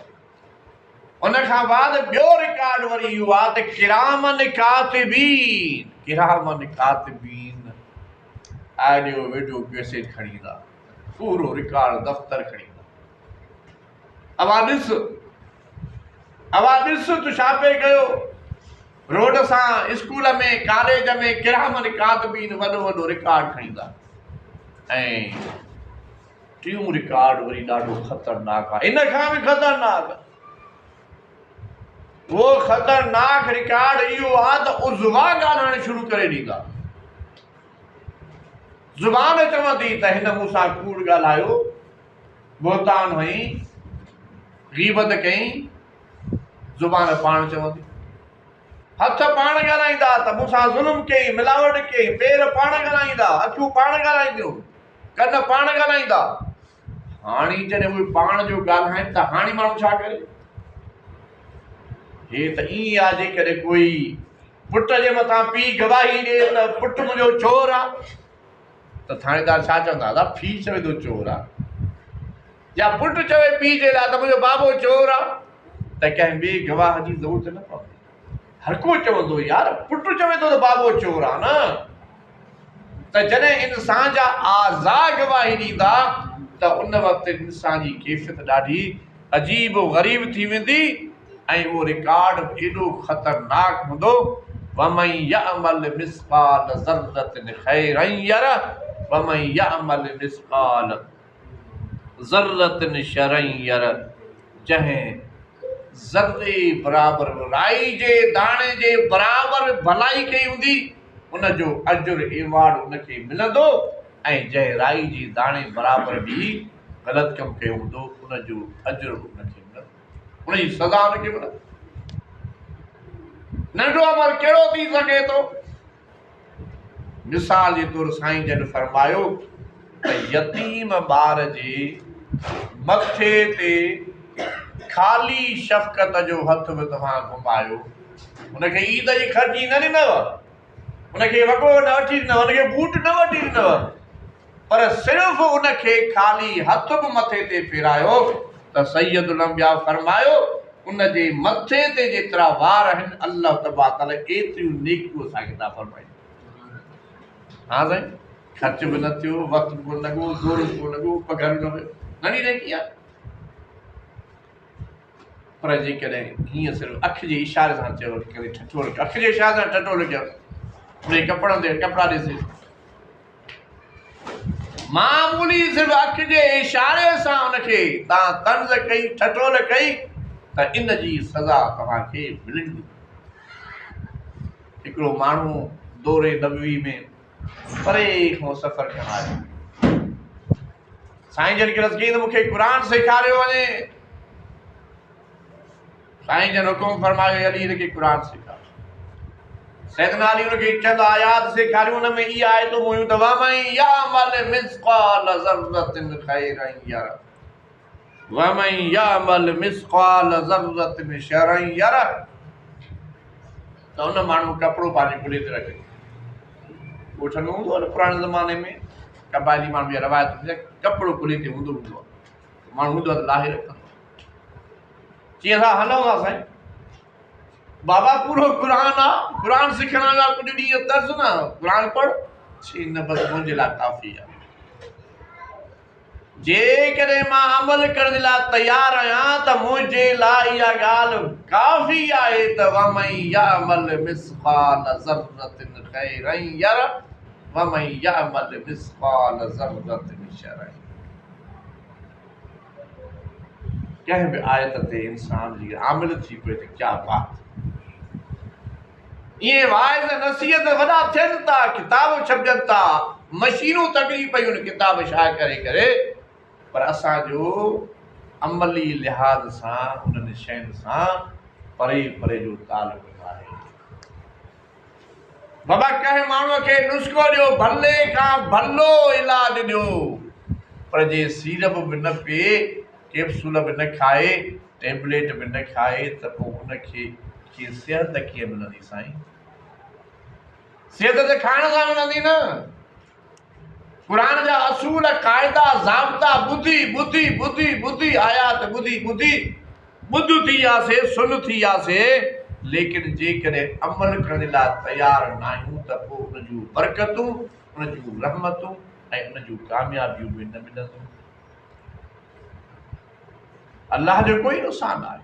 उन खां बाद ॿियो रिकॉर्ड वरी इहो आहे त किरामन कातिबीन, किरामन कातिबीन आडियो वीडियो कैसेट खणी ईंदा, पूरो रिकॉर्ड दफ़्तर खणी ईंदा। अवा ॾिस तूं छा पे कयो। रोड सां, स्कूल में, कॉलेज में किरामन कातिबीन वॾो वॾो रिकॉर्ड खणी ईंदा। ऐं टियों रिकॉर्ड वरी ॾाढो ख़तरनाक आहे। इन खां बि ख़तरनाक, वो ख़तरनाक रिकॉर्ड इहो आहे त उज़वा ॻाल्हाइण शुरू करे ॾींदा। ज़ुबान चवंदी त हिन मूंसां कूड़ ॻाल्हायो, बोहतान हई, ग़ीबत कई। ज़ुबान पाण चवंदी। हथ पाण ॻाल्हाईंदा त मूंसां ज़ुल्म कई, मिलावट कई। पेर पाण ॻाल्हाईंदा, अखियूं पाण ॻाल्हाईंदियूं, कन पाण ॻाल्हाईंदा। हाणे जॾहिं उहे पाण जो ॻाल्हाइनि त हाणे माण्हू छा करे? हे त ईअं आहे जेकॾहिं कोई पुट जे मथां पीउ गवाही ॾिए त पुटु मुंहिंजो चोर आहे, त थाणेदार छा चवंदा? दादा पीउ चवे थो चोर आहे। या पुटु चवे पीउ जे लाइ त मुंहिंजो बाबो चोर आहे, त कंहिं ॿिए गवाह जी ज़रूरत न पवंदी। हर को चवंदो यार पुटु चवे थो त बाबो चोर आहे न। त जॾहिं इंसान जा आज़ा गवाही ॾींदा त उन वक़्तु इंसान जी कैफ़ियत ॾाढी अजीब ग़रीब थी वेंदी ऐं उहो रिकॉर्ड एॾो ख़तरनाक हूंदो। वमन यअमल मिस्क़ाल ज़र्रतिन ख़ैरन यरह वमन यअमल मिस्क़ाल ज़र्रतिन शरन यरह। जंहिं ज़र्रे बराबरि राई जे दाणे जे बराबरि भलाई कई हूंदी उनजो अजुर इवार्ड उनखे मिलंदो, ऐं जंहिं राई जी दाणे बराबरि बि ग़लति कमु कयो हूंदो उनजो अजुर उनखे मिलंदो, उनजी सज़ा उनखे मिलंदी। नंढो अमल कहिड़ो थी सघे थो? मिसाल जे तौरु साईं जन फरमायो त यतीम ॿार जे मथे ते ख़ाली शफ़क़त जो हथ बि तव्हां घुमायो, उनखे ईद जी ख़र्ची न ॾिनव, उनखे वॻो न वठी ॾिनव, उनखे बूट न वठी ॾिनव, पर सिर्फ़ु उनखे ख़ाली हथ बि मथे ते फेरायो त सैयदुल अंबिया फरमायो उनजे मथे ते जेतिरा वार आहिनि अल्लाह तबारक तआला एतिरियूं नेकियूं असांखे अता फरमाईंदो। हा साईं, ख़र्च बि न थियो, वक़्तु बि कोन लॻो, ज़ोर बि कोन लॻो, पघर न वियो, नंढी नेकी आहे। पर जेकॾहिं हीअं सिर्फ़ु अखि जे इशारे सां चयो करे ठठो लॻियो, अखि जे इशारे सां ठठो लॻियो, उन कपिड़नि ते कपिड़ा ॾिसे, मामूली सिर्फ़ु अखि जे इशारे सां उनखे तव्हां तंज़ कई, ठठोल कई, त इन जी सज़ा तव्हांखे मिलंदी। हिकिड़ो माण्हू दौरे नबवी में परे खां सफ़र करण आयो। साईं जन खे अर्ज़ु कई त मूंखे क़ुर सेखारियो वञे। साईं जन हुकुम फरमायो अली हिनखे क़ुर सेखारियो। सैदना अली उनखे चंद आयात सेखारियूं, उन में इहा आयतूं हुयूं त वमन यअमल मिस्क़ाल ज़र्रतिन ख़ैरन यरह वमन यअमल मिस्क़ाल ज़र्रतिन शरन यरह। त उन माण्हू कपिड़ो पंहिंजे कुल्हे ते रखे, ॻोठनि में हूंदो आहे न पुराणे ज़माने में कबाइली माण्हू जी रवायत हूंदी आहे, कपिड़ो कुल्हे ते हूंदो आहे, माण्हू हूंदो आहे त लाहे रखंदो। जीअं असां हलूं था साईं, बाबा पूरो क़ुर आहे, क़ुर सिखण लाइ कुझु ॾींहं तर्स न, क़ुर पढ़, छी न बसि मुंहिंजे लाइ काफ़ी आहे। जेकॾहिं मां अमल करण जे लाइ तयारु आहियां त मुंहिंजे लाइ इहा ॻाल्हि काफ़ी आहे त वमन यअमल मिस्क़ाल ज़र्रतिन ख़ैरन यरह वमन यअमल मिस्क़ाल ज़र्रतिन शरन। कंहिं बि आयत ते इंसान जी आमिल थी पए त क्या बात। इहे वाइज़ नसीहत वॾा थियनि था, किताब छपजनि था, मशीनूं तकड़ी पयूं आहिनि किताब शाये करे करे, पर असांजो अमली लिहाज़ सां उन्हनि शयुनि सां परे परे जो तालुक़ आहे। बाबा कंहिं माण्हूअ खे नुस्ख़ो ॾियो, भले खां भलो इलाज ॾियो, पर जे सीरप बि न पिए, कैप्सूल बि न खाए, टेबलेट बि न खाए, त पोइ उनखे सिहत कीअं मिलंदी साईं? सिहत त खाइण सां मिलंदी न। क़ुर जा असूल क़ाइदा ज़ाब्ता ॿुधी ॿुधी ॿुधी ॿुधी आयात ॿुधी ॿुधी ॿुध थी वियासीं, सुन थी वियासीं, लेकिन जेकॾहिं अमल करण जे लाइ तयारु न आहियूं त पोइ उन जूं बरकतूं, उन जूं रहमतूं ऐं उन जूं कामयाबियूं बि न मिलंदियूं। अल्लाह जो कोई नुक़सानु आहे,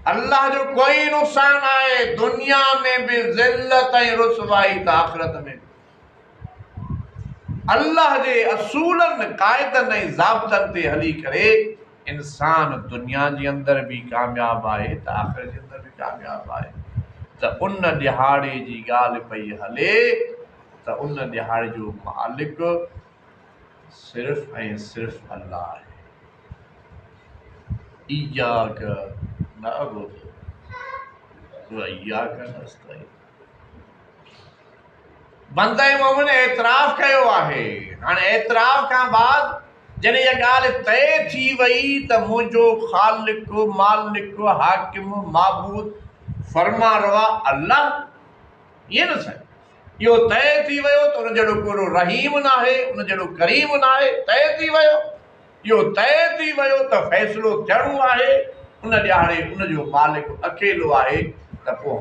अल्लाह जो कोई नुक़सानु आहे, दुनिया में बि ज़िल्लत ऐं रुसवाई त आख़िरत में। अल्लाह जे असूलनि क़ाइदनि ऐं ज़ाब्तनि ते हली करे इंसान दुनिया जे अंदरि बि कामयाबु आहे त आख़िरत जे अंदरि बि कामयाबु आहे। त उन ॾिहाड़े जी ॻाल्हि पई हले त उन ॾिहाड़े जो मालिक सिर्फ़ ऐं सिर्फ़ अल्लाह आहे। इय्याक नअबुदु व इय्याक नस्तईन। बंदे मोमिन एतिराफ़ कयो आहे। हाणे एतिराफ़ खां बाद जॾहिं इहा ॻाल्हि तय थी वई त मुंहिंजो ख़ालिक, मालिक, हाकिम, माबूद फरमा रवा अल्लाह, ये न साईं। इहो तय थी वियो त उन जहिड़ो को रहीम न आहे, उन जहिड़ो करीम न आहे। तय थी वियो, इहो तय थी वियो त फ़ैसिलो थियणो आहे। उन ॾियारे उन जो मालिक अकेलो आहे। त पोइ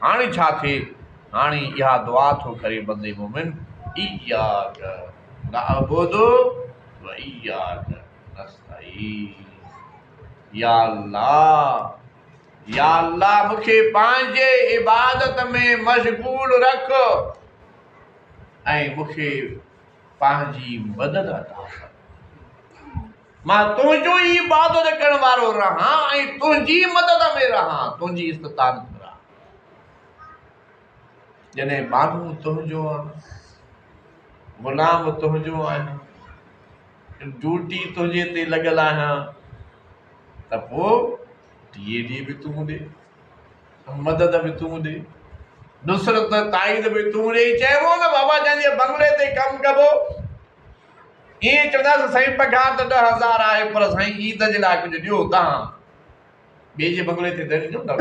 हाणे छा थिए? हाणे इहा दुआ थो करे बंदे मोमिन, इय्याक नअबुदु व इय्याक नस्तईन। या अल्लाह मूंखे पंहिंजे इबादत में मशगूल रख ऐं मूंखे पंहिंजी मदद अता कर। मां तुंहिंजो ई इबादत करण वारो रहां ऐं तुंहिंजी मदद में रहां, तुंहिंजी इस्तितान में रहां। जॾहिं बानू तुंहिंजो आहे, गुलाम तुंहिंजो आहियां, ड्यूटी तुंहिंजे ते लॻल आहियां, त पोइ ॾींहुं बि तूं ॾे, मदद बि तूं ॾे, नुसरत ताईद बि तूं ॾे। चइबो न बाबा जंहिंजे बंगले ते कमु कबो, ईअं चवंदासीं साईं पघार त 10,000 आहे, पर साईं ईद जे लाइ कुझु ॾियो तव्हां। ॿिए जे बंगले ते त ॾिजो न,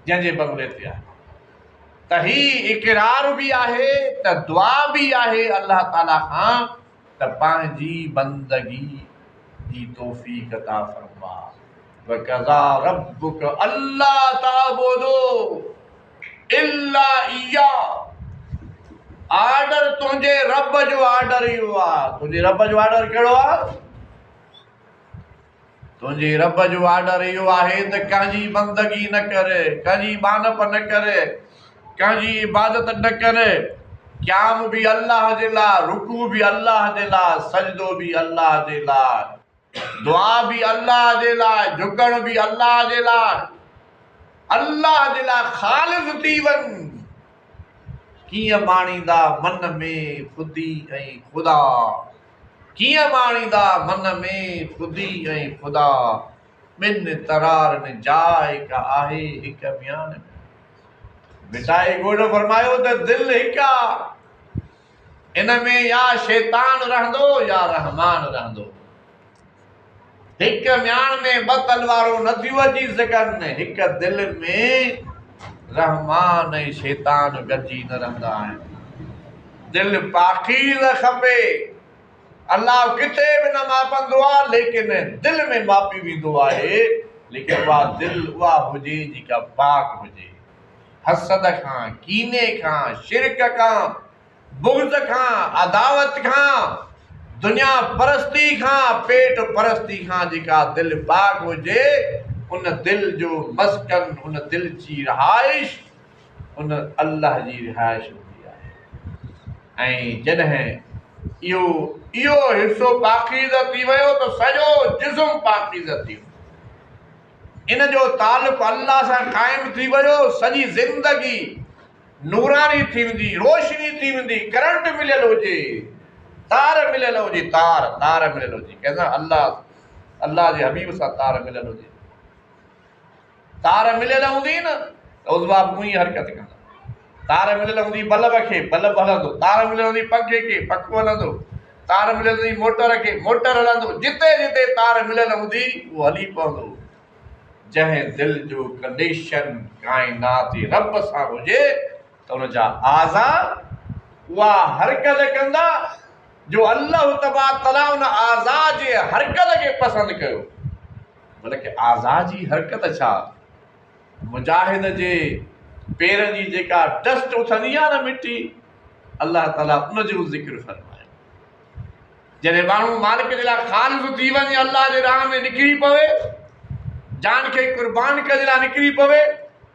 जंहिंजे बंगले ते आहे। त ही इक़रार बि आहे, त दुआ बि आहे अल्लाह ताला खां त पंहिंजी बंदगी जी तौफ़ीक़ अता फरमा। वक़ज़ा रब्बुक अल्ला ताबुदू इल्ला इय्या। आर्डर तुंहिंजे रब जो आर्डर इहो आहे। तुंहिंजे रब जो आर्डर कहिड़ो आहे? तुंहिंजे रब जो आर्डर इहो आहे त कंहिंजी बंदगी न करे, कंहिंजी बानप न करे, कंहिंजी इबादत न करे। क़याम भी अल्लाह जे लाइ, रुकू भी अल्लाह जे लाइ, सजदो भी अल्लाह जे लाइ, दुआ भी अल्लाह जे लाइ, झुकण भी अल्लाह जे लाइ। अल्लाह जे लाइ ख़ालिस थी वञ। कीअं माणींदा मन में ख़ुदी ऐं ख़ुदा, कीअं माणींदा मन में ख़ुदी ऐं ख़ुदा। ॿिन तरारनि जाइ का आहे हिक म्यान में। मिटाए गोड़ फरमायो त दिल हिक आहे, इन में या शैतान रहंदो या रहमान रहंदो। हिक म्यान में ॿ तलवारूं नथियूं अची सघनि। हिक दिल में रहमान ऐं शैतान गॾिजी न रहंदा आहिनि। दिल पाकीज़ खपे। अल्लाह किथे बि न मापंदो आहे, लेकिन दिल में मापी वेंदो आहे। लेकिन उहा दिल उहा हुजे जेका पाक हुजे, हसद खां, कीने खां, शिरक खां, बुग़्ज़ खां, अदावत खां, दुनिया परस्ती खां, पेट परस्ती खां जेका दिल पाक हुजे, उन दिल जो मस्कन, उन दिल जी रिहाइश, उन अल्लाह जी रिहाइश हूंदी आहे। ऐं जॾहिं इहो हिस्सो पाकीज़ थी वियो त सॼो जिस्म पाकीज़ थी वियो। इन जो ताल्लुक़ अल्लाह सां क़ाइमु थी वियो। सॼी ज़िंदगी नूरानी थी वेंदी, रोशनी थी वेंदी। करंट मिलियल हुजे, तार मिलियल हुजे, तार मिलियल हुजे। कंहिंसां अल्लाह जे हबीब सां तार मिलियल हुजे। तार मिलियल हूंदी न त उस बाप ई हरकत कंदा। तार मिलियल हूंदी बल्ब खे, बल्ब हलंदो। तार मिलियल हूंदी पंखे खे, पंखो हलंदो। तार मिलियल हूंदी मोटर खे, मोटर हलंदो। जिते जिते तार मिलियल हूंदी उहो हली पवंदो। जंहिं दिल जो कनेक्शन काइनात रब सां हुजे त उन जा आज़ा उहा हरकत कंदा जो अल्लाह तबारक तआला उन आज़ा जे हरकत खे पसंदि कयो। बल्कि आज़ा जी हरकत छा, मुजाहिद जे पेरनि जी जेका डस्ट उथंदी आहे न, मिटी, अल्लाह ताला उन जो ज़िक्र फरमाए। जॾहिं माण्हू मालिक जे लाइ ख़ालिस थी वञे, अल्लाह जे राह में निकिरी पवे, जान खे कुर्बान करण लाइ निकिरी पवे,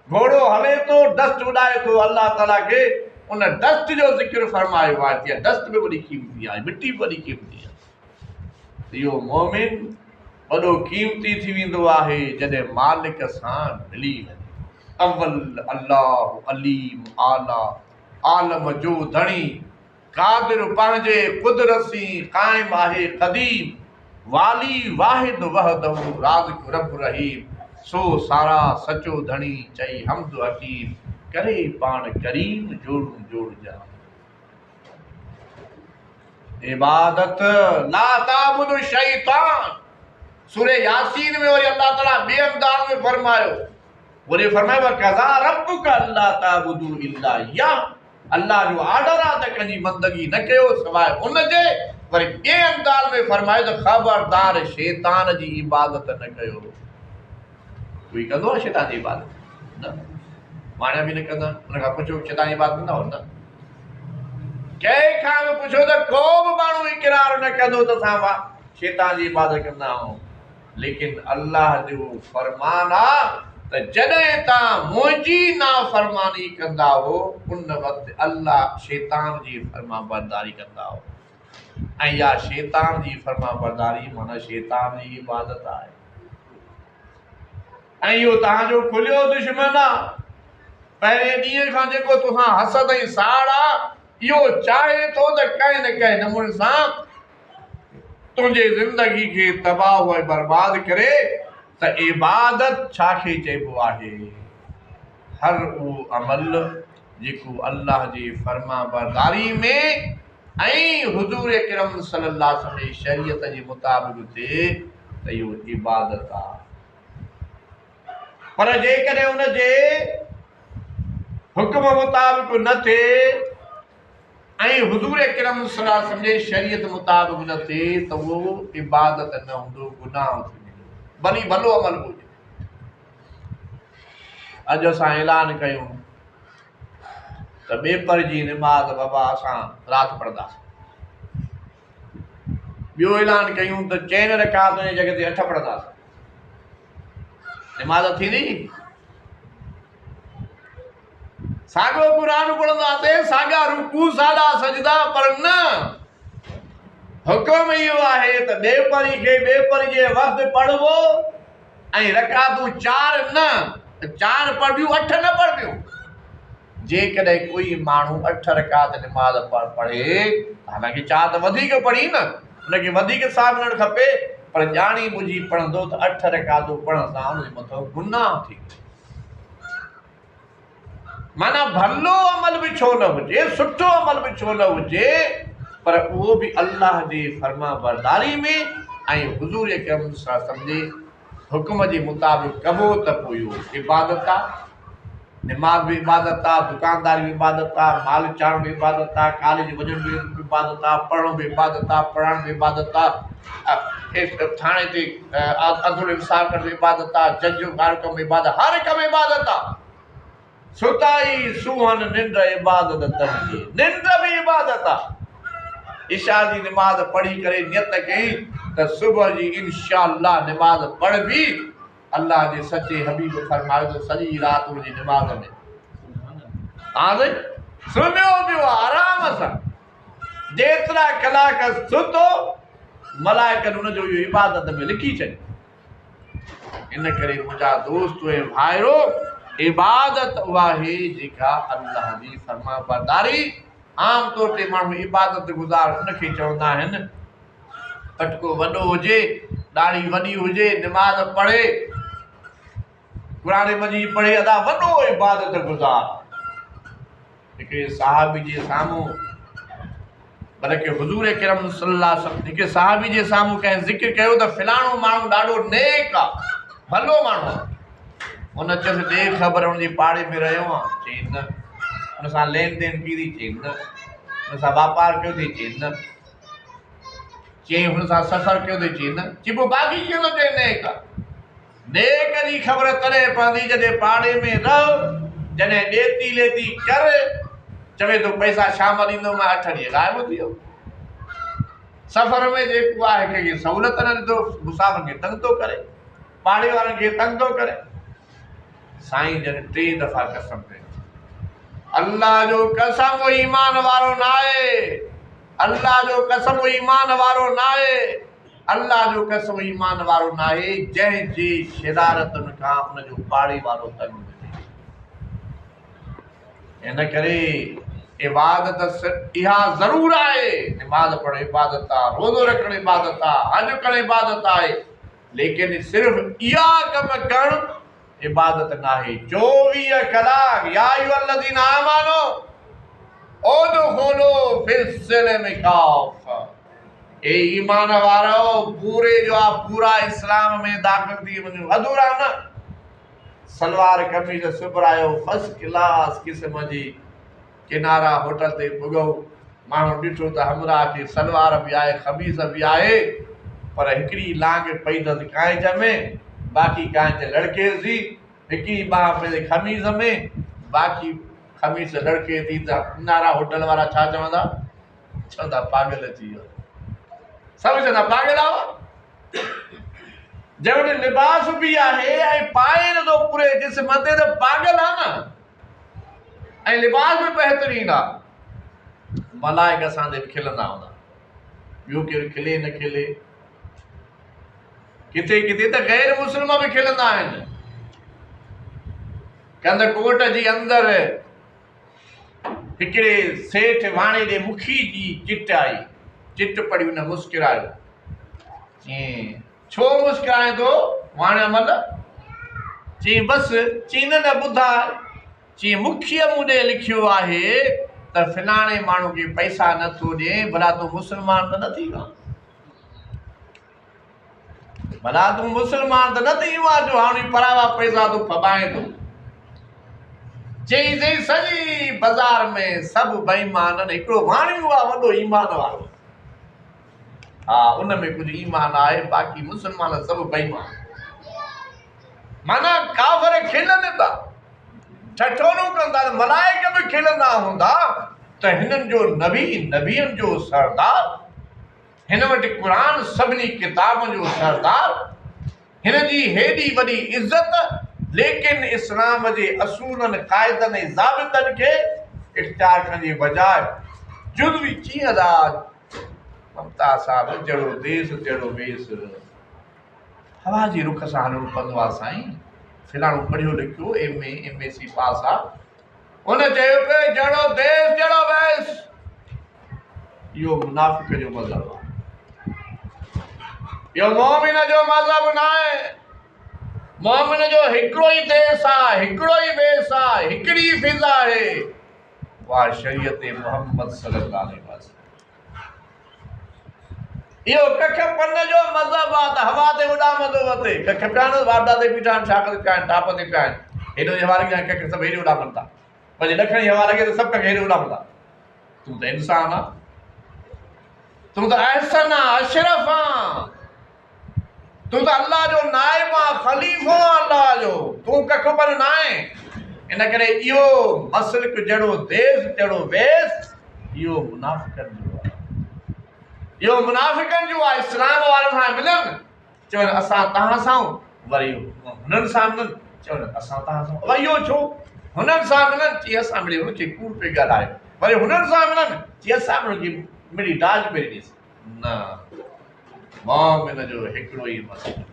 घोड़ो हले थो, डस्ट उॾाए थो, अल्लाह ताला खे उन डस्ट जो ज़िक्र फरमायो आहे। डस्ट बि वॾी क़ीमती आहे, मिटी बि वॾी क़ीमती आहे। इहो मोमिन वॾो क़ीमती थी वेंदो आहे जॾहिं मालिक सां मिली वञे। अव्वल अल्लाह अलीम आला, आलम जो धणी, क़ादिर पंहिंजे क़ुदरती क़ाइम आहे क़दीम, वाली वाहिद वहदहु राज़िक़ रब रहीम। सो सारा सचो धणी चई हमद हकीम, करे पाण करीम जोड़ू जोड़ जा। इबादत ला ताबुदु शैतान। सूरह यासीन में वरी अल्लाह ताला ॿिए अंदाज़ में फरमायो वरी फरमायो कज़ा रब्बुका अल्ला ताबुदू इल्ला इय्या, अल्लाह जो ऑर्डर आहे त कंहिंजी बंदगी न कयो सवाइ उनजे। वरी ॿिए अंदाज़ में फरमायो त ख़बरदार शैतान जी इबादत न कयो। कोई कंदो आहे शैतान जी इबादत? न, माण्हू बि न कंदा। उन खां पुछो शैतान जी इबादत कंदा हो न? कंहिंखां बि पुछो त को बि माण्हू इक़रार न कंदो त असां शैतान जी इबादत कंदा आहियूं। लेकिन अल्लाह जो फरमान आहे त जॾहिं तव्हां मुंहिंजी नाफ़रमानी कंदा हो उन वक़्तु अल्लाह शैतान जी फरमाबरदारी कंदा हो। ऐं इहा शैतान जी फरमाबरदारी माना शैतान जी इबादत आहे। ऐं इहो तव्हांजो खुलियो दुश्मन आहे। पहिरें ॾींहं खां जेको तोसां हसद ऐं साड़ आहे, इहो चाहे थो त कंहिं न कंहिं नमूने सां तुंहिंजे ज़िंदगी खे तबाह ऐं बर्बाद करे। त इबादत छाखे चइबो आहे? हर उहो अमल जेको अल्लाह जी फरमाबरदारी में ऐं हुज़ूर अकरम सल्लल्लाहु अलैहि वसल्लम जी शरीयत जे मुताबिक़ थिए त इहो इबादत आहे। पर जेकॾहिं उनजे हुक्म मुताबिक़ न थिए ऐं हुज़ूर अकरम सल्लल्लाहु अलैहि वसल्लम जे शरीयत मुताबिक़ न थिए त उहो इबादत न हूंदो, गुनाह थींदो, भली भलो अमल हुजे। अॼु असां ऐलान कयूं त ॿेपर जी निमाज़ बाबा असां राति पढ़ंदासीं। ॿियो ऐलान कयूं त 4 रकात जी जॻह ते 8 पढ़ंदासीं। निमाज़ थींदी? साॻियो क़ुरान पढ़ंदासीं, साॻा रुकू, साॻा सजदा, पर न। हुकुम इहो आहे त ॿेपरी खे ॿेपरी जे वक़्तु पढ़बो ऐं रकातूं 4 न, 4 पढ़बियूं, 8 न पढ़बियूं। जेकॾहिं कोई माण्हू 8 रकात निमाज़ पढ़े, हालांकि 4 त वधीक पढ़ी न, उनखे वधीक सां मिलणु खपे, पर ॼाणी बुझी पढ़ंदो त 8 रकातूं पढ़ण सां उनजे मथां गुनाह थींदो। माना भलो अमल भी छो न हुजे, सुठो अमल भी छो न हुजे, पर उहो भी अल्लाह जी फरमाबरदारी में ऐं हुज़ूर अकरम सल्लल्लाहु अलैहि वसल्लम जे हुक्म जे मुताबिक़ कबो त पोइ इहो इबादत आहे। निमाज़ भी इबादत आहे, दुकानदारी भी इबादत आहे, माल चाढ़ण भी इबादत आहे, कॉलेज वञण भी इबादत आहे, पढ़ण भी इबादत आहे, पढ़ण भी इबादत आहे, थाणे ते अदुल इंसाफ़ करण भी इबादत आहे, जज जो हर कमु इबादत, हर कमु इबादत आहे। सुताई सुहन निंड इबादत तंहिंजी, निंड भी इबादत आहे। इशा जी निमाज़ पढ़ी करे नियत कई त सुबुह जी इंशाअल्लाह निमाज़ पढ़बी। अल्लाह जे सचे हबीब फरमायो त सॼी राति हुनजी निमाज़ में हाणे सुम्हियो पियो आराम सां, जेतिरा कलाक सुतो मलाइकनि हुनजो इहो इबादत में लिखी छॾियो। इन करे मुंहिंजा दोस्त ऐं भाइरो, इबादत उहा आहे जेका अल्लाह जी फरमाबरदारी। आम तौर ते माण्हू इबादत गुज़ार उनखे चवंदा आहिनि, पटको वॾो हुजे, ॾाढ़ी वॾी हुजे, निमाज़ पढ़े, क़ुरान मजीद पढ़े, अदा वॾो इबादत गुज़ार। हिकिड़े सहाबी जे साम्हूं, बल्कि हुज़ूर अकरम सल्लल्लाहु अलैहि वसल्लम हिकिड़े सहाबी जे साम्हूं कंहिं ज़िक्र कयो त फिलाणो माण्हू ॾाढो नेक आहे, भलो माण्हू आहे। उन चयोसि ॾे ख़बर हुनजी पाड़े में रहियो आहे? चई न। हुन सां लेन देन कई थी? चई न। हुन सां वापार कयो थी? चई न। चई हुन सां सफ़र कयो थी? चई न। चई पोइ बाक़ी कीअं थो चए नेक आहे? नेक जी ख़बर तॾहिं पवंदी जॾहिं पाड़े में रहो, जॾहिं ॾेती लेती कर, चवे थो पैसा शाम ॾींदो, मां 8 ॾींहं ग़ाइब थी वियो। सफ़र में जेको आहे कंहिंखे सहूलियत न ॾिंदो, मुसाफ़िर खे तंग थो करे, पाड़े वारनि खे तंग थो करे। साईं जन 3 दफ़ा कसम कयो, अल्लाह जो कसम वो ईमान वारो न आहे, अल्लाह जो कसम वो ईमान वारो न आहे, अल्लाह जो कसम ईमान वारो न आहे जंहिंजी शरारतुनि खां उनजो पाड़े वारो तंग हुजे। इन करे इबादत इहा ज़रूर आहे। निमाज़ पढ़ण इबादत आहे, रोज़ो रखण इबादत आहे, हज करण इबादत आहे, लेकिन सिर्फ़ इहा कम करण इबादत न आहे। 24 कलाक या अय्युहल्लज़ीना आमनू उदखुलू फिस्सिल्मि काफ़ा, ए ईमान वारो पूरे जो पूरा इस्लाम में दाख़िल थी वञो, अधूरा न। सलवार कमीज़ सुबरायो, फर्स्ट क्लास क़िस्म जी किनारा होटल ते पुॻो। माण्हू ॾिठो त हमरा खे सलवार बि आहे, ख़मीज़ बि आहे, पर हिकिड़ी लांग पई अथसि कांच में, बाक़ी कांच लड़के जी। हिकिड़ी बांह पंहिंजे ख़मीज़ में, बाक़ी ख़मीज़ लड़के थी। त किनारा होटल वारा छा चवंदा? चवंदा पागल अची वियो। सभु चवंदा पागल आहे। जंहिं वटि लिबास बि आहे ऐं पाए नथो पूरे जिस्म ते, त पागल आहे न। ऐं लिबास बि बहितरीन आहे। मलाइक असांजे बि खिलंदा हूंदा, ॿियो केरु खिले न खिले। किथे किथे त गैर मुस्लिम बि खिलंदा आहिनि। कंद कोट जी अंदरि हिकिड़े सेठ वाणे जे मुखी जी चिट आई। चिट पढ़ी हुन मुस्कुरायो। चई छो मुस्कुराए थो वाणे अमल? चई बसि। चई न ॿुधा। चई मुखीअ मूं ॾे लिखियो आहे त फलाणे माण्हू खे पैसा नथो ॾे, भला तूं मुस्लमान त न थी वियो? भला तूं मुस्लमान त न थी वियो आहे जो हाणे परावा पैसा तूं फबाए थो? चई सॼी बाज़ार में सभु बेईमान आहिनि, हिकिड़ो वाणियो आहे वॾो ईमान वारो। हा, उन में कुझु ईमान आहे, बाक़ी मुस्लमान सभु बेईमान। माना काफ़िर खिलनि था, ठठोरो कंदा। मलाइक बि खिलंदा हूंदा त हिननि जो नबी, नबियनि जो सरदार, हिन वटि क़ुरान सभिनी किताबनि जो सरदार, हिन जी हेॾी वॾी इज़त, लेकिन इस्लाम जे असूलनि क़ाइदनि ऐं ज़ाबितनि खे इख़्तियार करण जे बजाय जुज़वी कीअं था। ममता साहब जहिड़ो देश जहिड़ो वेस, हवा जी रुख सां हलणो पवंदो आहे साईं। फिलाणो पढ़ियो लिखियो MA पास आहे, उन चयो पियो जहिड़ो देश जहिड़ो वेस। इहो मुनाफ़िक़ जो मज़हब आहे, इहो मोमिन जो मज़हब न आहे। मोमिन जो हिकिड़ो ई देश आहे, हिकिड़ो ई वेस आहे, हिकिड़ी फिज़ा आहे, उहा शरीयत मोहम्मद सल्लल्लाहु अलैहि वसल्लम। इहो कख पन जो मज़हब आहे त हवा ते उॾामंदो वते। कख पिया न वाडा ते बीठा आहिनि, छा पिया आहिनि, टाप ते पिया आहिनि, हेॾो हवा लॻी कख सभु हेॾे उॾामनि था। पंहिंजे ॾखणी हवा लॻे त सभु कख हेॾे उॾामंदा। तूं त इंसान आहे, तूं त अहसन आहे, अशरफ आहे, तूं त अल्लाह जो नाइब आहे, ख़लीफ़ो आहे अल्लाह जो। तूं कख पन न आहे। इन करे इहो मसलिक जहिड़ो देश जहिड़ो वेस, इहो मुनाफ़िक़नि जो आहे, इहो मुनाफ़िक़नि जो आहे। इस्लाम वारनि सां मिलनि, चवनि असां तव्हां सां, वरी हुननि सां मिलनि, चवनि असां तव्हां सां। वरी इहो छो? हुननि सां मिलनि, चई असां मिली हुनखे कूड़ पे ॻाल्हाए, वरी हुननि सां मिलनि, चई असां हुनखे मिली दाज पे ॾिस। न, मोमिन जो हिकिड़ो ई मज़हब,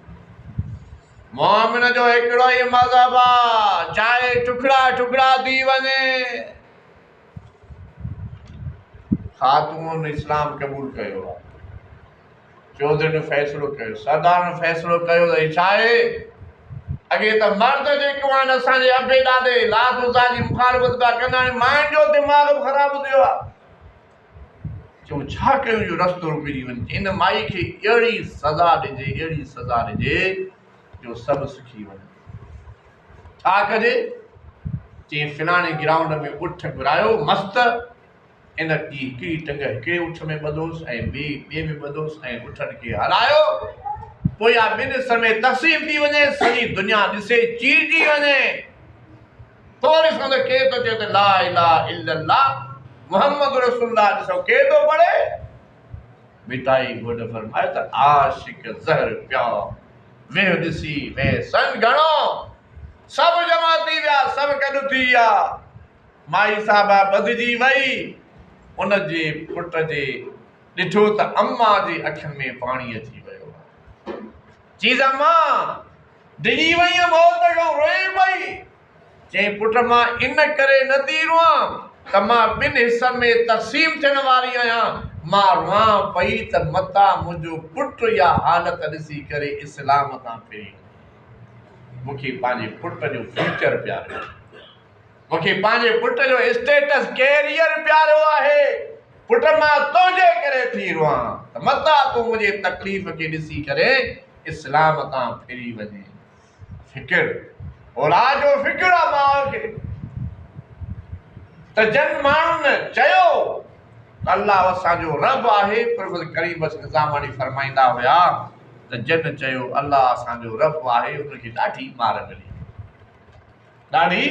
मोमिन जो हिकिड़ो ई मज़हब आहे, चाहे टुकड़ा टुकड़ा थी वञे। ख़ातून इस्लाम क़बूल कयो आहे, चौधरी फ़ैसिलो कयो, सरदार फ़ैसिलो कयो त छा आहे? अॻे त मर्द जेको आहिनि असांजे अबे ॾाॾे लातूसा जी मुखालफ़त पिया कंदा आहिनि, माइनि जो दिमाग़ बि ख़राबु थियो आहे। चऊं छा कयूं, इहो रस्तो रुकिजी वञे। इन माई खे अहिड़ी सज़ा ॾिजे, अहिड़ी सज़ा ॾिजे जो सभु सिखी वञे। छा कजे? चई फिलाणे ग्राउंड में उठ घुरायो मस्त, इन की हिकिड़ी टंग हिकिड़े उठ में ॿधोसि ऐं ॿिए में ॿधोसि, ऐं उठनि खे हलायो। पोइ इहा ॿिनि हिस्सनि में तक़सीम थी वञे, सॼी दुनिया ॾिसे, चीरजी वञे। पोइ ॾिसो त केरु थो चए त ला इलाहा इल्लल्लाह मुहम्मद रसूलुल्लाह, ॾिसो केरु थो पढ़े। मिटाई घोट फरमाए त आशिक ज़हर पिया वेह ॾिसी वे सन घणो, सभु जमा थी विया, सभु गॾु थी विया। माई साहिबा ॿधिजी वई, उन जे पुट जे ॾिठो त अम्मा जे अखियुनि में पाणी अची वियो। चीज़ अम्मा डिॼी वई मौत खां, रोई पई। चई पुट मां इन करे न थी रोआं त मां ॿिनि हिस्सनि में तक़सीम थियण वारी आहियां। मां रोआं पई त मता मुंहिंजो पुटु इहा हालत ॾिसी करे इस्लाम तां फिरी। मूंखे पंहिंजे पुट जो फ्यूचर प्यारो, मूंखे पंहिंजे पुट जो स्टेटस कैरियर प्यारो आहे। पुट मां तुंहिंजे करे थी रोआं त मता तूं मुंहिंजे तकलीफ़ खे ॾिसी करे इस्लाम तां फिरी वञे। फिकिर औलाद जो फिक्र आहे माउ खे त जन माण्हुनि चयो अल्लाह असांजो रब आहे। प्रभु करीम निज़ामानी फरमाईंदा हुया त जन चयो अल्लाह असांजो रब आहे, उनखे ॾाढी मार मिली, ॾाढी।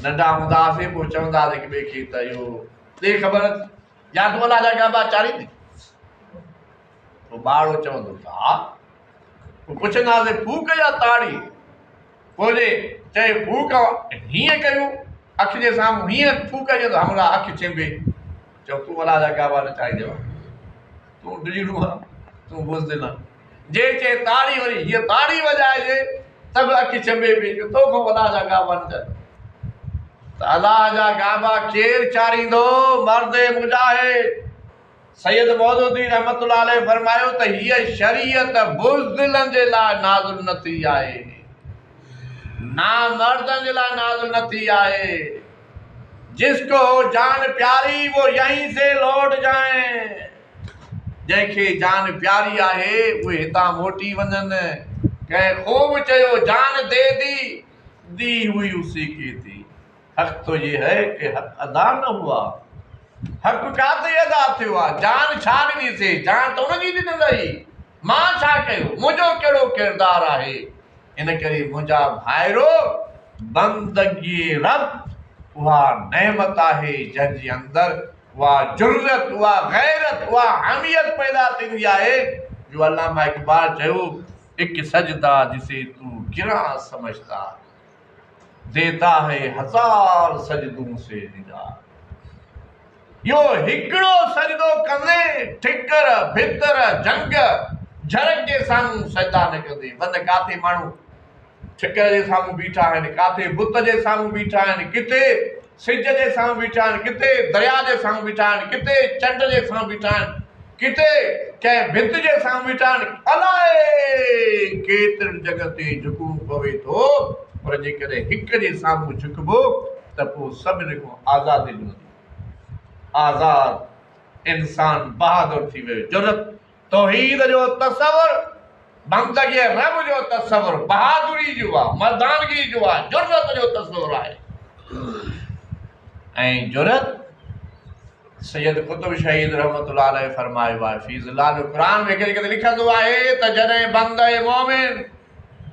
नंढा हूंदा हुआसीं पोइ चवंदा हुआसीं हिक ॿिए खे त इहो ॾे ख़बर या तूं अलाह जा गाबा चाढ़ींदी, पोइ ॿारु चवंदो त हा। पोइ पुछंदासीं फूक या ताड़ी, पोइ जे चए फूक हीअं कयूं अखि जे साम्हूं हीअं फूक कयूं त हमरा अखि चिंबे, चओ तूं अलाह जा गाबा न चाढ़ींदो, तूं डिॼड़ू आहे, तूं बुज़दिल आहे। जे चए ताड़ी, वरी हीअ ताड़ी वॼाइजे सभु अखि चिंबे पई, तोखां अलाह जा गाबा न चाढ़। त अलाह जा गाबा केरु चाढ़ींदो? मर्द मुजाहिद सैयद मौदूदी रहमतुल्लाह अलैह फरमायो त हीअ शरीयत बुज़दिलनि जे लाइ नाज़िल न थी आहे, ना मर्दनि जे लाइ नाज़िल न थी आहे। जिसको जान प्यारी वो यहीं से लौट जाए, जंहिंखे जान प्यारी आहे उहे हितां मोटी वञनि। कंहिं ख़ूब चयो जान दे दी हुई उसी की थी। हक़ तो ये है कि हक़ अदा न हुआ। हक़ काथे अदा थियो आहे? जान छा ॾिनीसीं? जान त उनजी ॾिनई, मां छा कयो? मुंहिंजो कहिड़ो किरदारु आहे? इन करे मुंहिंजा भाइरो, बंदगी रब उहा नेमत आहे जंहिंजे अंदरि उहा जुर्रत, उहा गैरत, उहा हमियत पैदा थींदी आहे जो अल्लामा इक़बाल चयो, एक सजदा जिसे तू गिरा समझता देता है हजार सजदों से निजात। यो हिकिड़ो सजदो कंदे ठिकर भितर जंग झरक जे साम्हूं सजदा न कंदे। बंद काथे माण्हू ठिकर जे साम्हूं बीठा आहिनि, काथे बुत जे साम्हूं बीठा आहिनि, किथे सिज जे साम्हूं बीठा आहिनि, किथे दरिया जे साम्हूं बीठा आहिनि, किथे चंड जे साम्हूं बीठा आहिनि, किथे कंहिं भित जे साम्हूं बीठा आहिनि। अलाए केतिरनि जॻह ते झुकणो पवे थो, पर जेकॾहिं हिक जे साम्हूं झुकबो त पोइ सभिनी खां आज़ादी मिलंदी। आज़ाद इंसान बहादुर थी वियो। जुरत तौहीद जो तसवर, बंदगी रब जो तसवर बहादुरी जो आहे, मर्दानगी जो आहे, जुरत जो तसवर आहे। ऐं जुरत सैयद कुतुब शहीद रहमतुल्लाह अलैह फरमायो आहे फी ज़िलाल क़ुरान में किथे लिखंदो आहे त जॾहिं बंदे मोमिन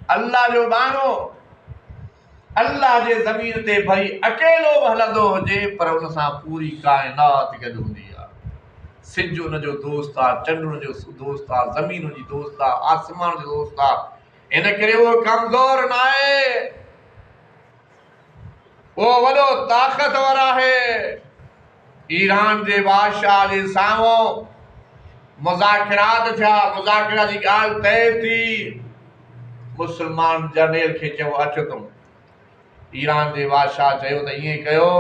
अल्लाह जो बानो अल्लाह जे ज़मीन ते भई अकेलो हलंदो हुजे, पर उन सां पूरी काइनात गॾु हूंदी आहे। सिज उनजो दोस्त आहे, चंड उनजो दोस्त आहे, ज़मीन उनजी दोस्त आहे, आसमान जो दोस्त आहे। इन करे उहो कमज़ोर न आहे, उहो वॾो ताक़तवर आहे। ईरान जे बादशाह जे साम्हूं मुज़ाकिरात थिया, मुज़ाकिरा जी ॻाल्हि तइ थी। मुस्लमान जर्नेल खे चयो अचो तुम। ईरान जे बादशाह चयो त ईअं कयो,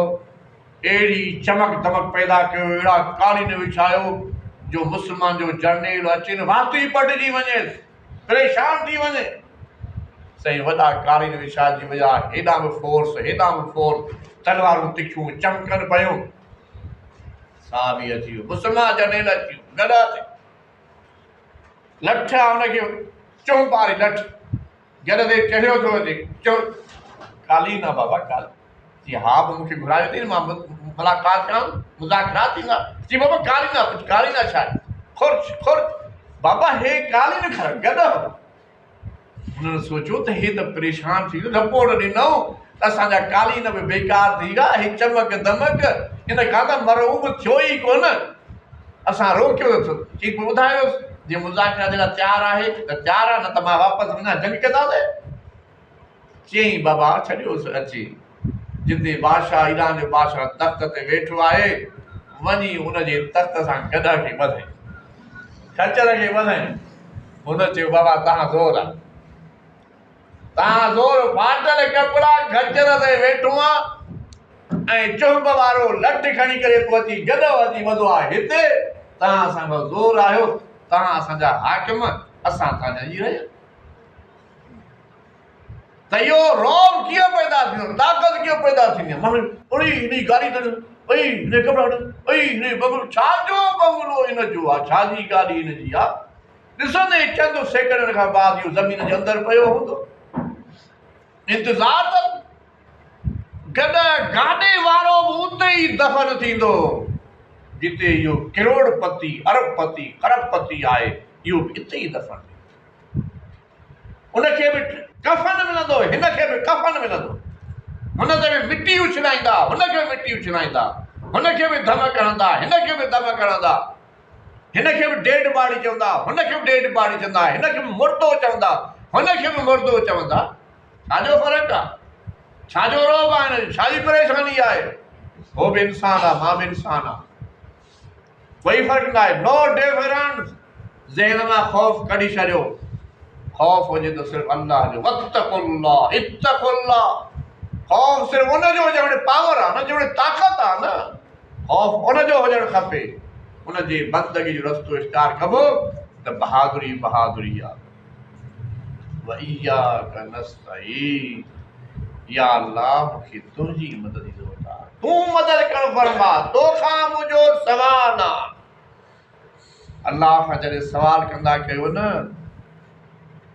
अहिड़ी चमक दमक पैदा कयो, अहिड़ा कालीन विछायो जो मुस्लमान जो जर्नेल अचे न वाती पटिजी वञे, परेशान थी वञे। साईं वॾा कालीन विछाइजी विया, हेॾां बि फोर्स, हेॾां बि फोर्स, तलवारूं तिखियूं चमकनि पियूं। साहबी अची वियो, मुस्लमान जर्नेल अची वियो, गॾा थी लठ हुनखे चऊं पारी लठ गॾ ते चढ़ियो थो अचे। चओ कालीन आहे बाबा, काली। जी हा बि मूंखे घुरायो अथई, मां मुलाक़ात कयां, मुज़ाकिरा थींदा। जी बाबा कालीन आहे, कालीन छा आहे? खुर्च खुर्च बाबा, हे कालीन खण गॾ। हुननि सोचियो त हे त परेशान थी वियो, रिपोर्ट ॾिनऊं त असांजा कालीन बि बेकार थी विया, हे चमक दमक इन खां त मरहूम थियो ई कोन। असां रोकियोसि, चई पोइ ॿुधायोसि जे मुज़ाकिरा जे लाइ तयारु आहे त तयारु आहे, न त मां वापसि वञा, जंग कंदासीं। चयईं बाबा छॾियोसि अची, जिते बादशाह ईरान जो बादशाह तख़्त ते वेठो आहे, वञी उनजे तख़्त सां गॾ खे वधाई, खच्चर खे वधाई। हुन चयो बाबा तव्हां ज़ोर आहे, तव्हां ज़ोर, फाटल कपिड़ा खच्चर ते वेठो आहे ऐं चुंब वारो लठ खणी करे तूं अची गॾ अची वधो आहे हिते। तव्हां असांजो ज़ोर आहियो, तव्हां असांजा हाकिम, असां तव्हांजा ई रहिया। त इहो रौब कीअं पैदा थींदो, ताक़त कीअं पैदा थींदी? माण्हू अड़े हिन गाड़ी त अई हिन कपिड़ा अई हिन बंगलो, छाजो बंगलो हिन जो आहे, छाजी गाॾी हिन जी आहे? ॾिसंदे चंद सेकंडनि खां बाद इहो ज़मीन जे अंदरि पियो हूंदो। इंतज़ार त गाॾे वारो बि उते ई दफ़न थींदो जिते इहो करोड़पति अरबपति खरबपति आहे, इहो बि इते ई दफ़न थींदो। उनखे बि कफ़न मिलंदो, हिनखे बि कफ़न मिलंदो। हुनते बि मिटी उछलाईंदा, हुनखे बि मिटी उछलाईंदा, हुनखे बि धम कढंदा, हिनखे बि धम कढंदा, हिनखे बि डेड बॉडी चवंदा, हुनखे बि डेड बॉडी चवंदा, हिनखे बि मुर्दो चवंदा, हुनखे बि मुर्दो चवंदा। छाजो फ़र्क़ु आहे? छाजो रोग आहे? हिनजी छाजी परेशानी आहे? हो बि इंसान आहे, मां बि इंसान आहे, कोई फ़र्क़ु न आहे। नो डिफरेंस। ज़हन मां ख़ौफ़ कढी छॾियो। ख़ौफ़ हुजे त सिर्फ़ु अल्लाह जो। वत्तक़ुल्लाह, इत्तक़ुल्लाह। ख़ौफ़ सिर्फ़ु उनजो हुजणु वटि पावर आहे, उनजे वटि ताक़त आहे न। ख़ौफ़ उनजो हुजणु खपे। उनजे बंदगी जो रस्तो इख्तियार कबो त बहादुरी बहादुरी आहे। व इय्याक नस्तईन। या अल्लाह, मूंखे तुंहिंजी मदद जी ज़रूरत आहे, तूं मदद कर फरमा, तोखां मुंहिंजो सवाल आहे। अल्लाह खां जॾहिं सवाल कंदा कयो न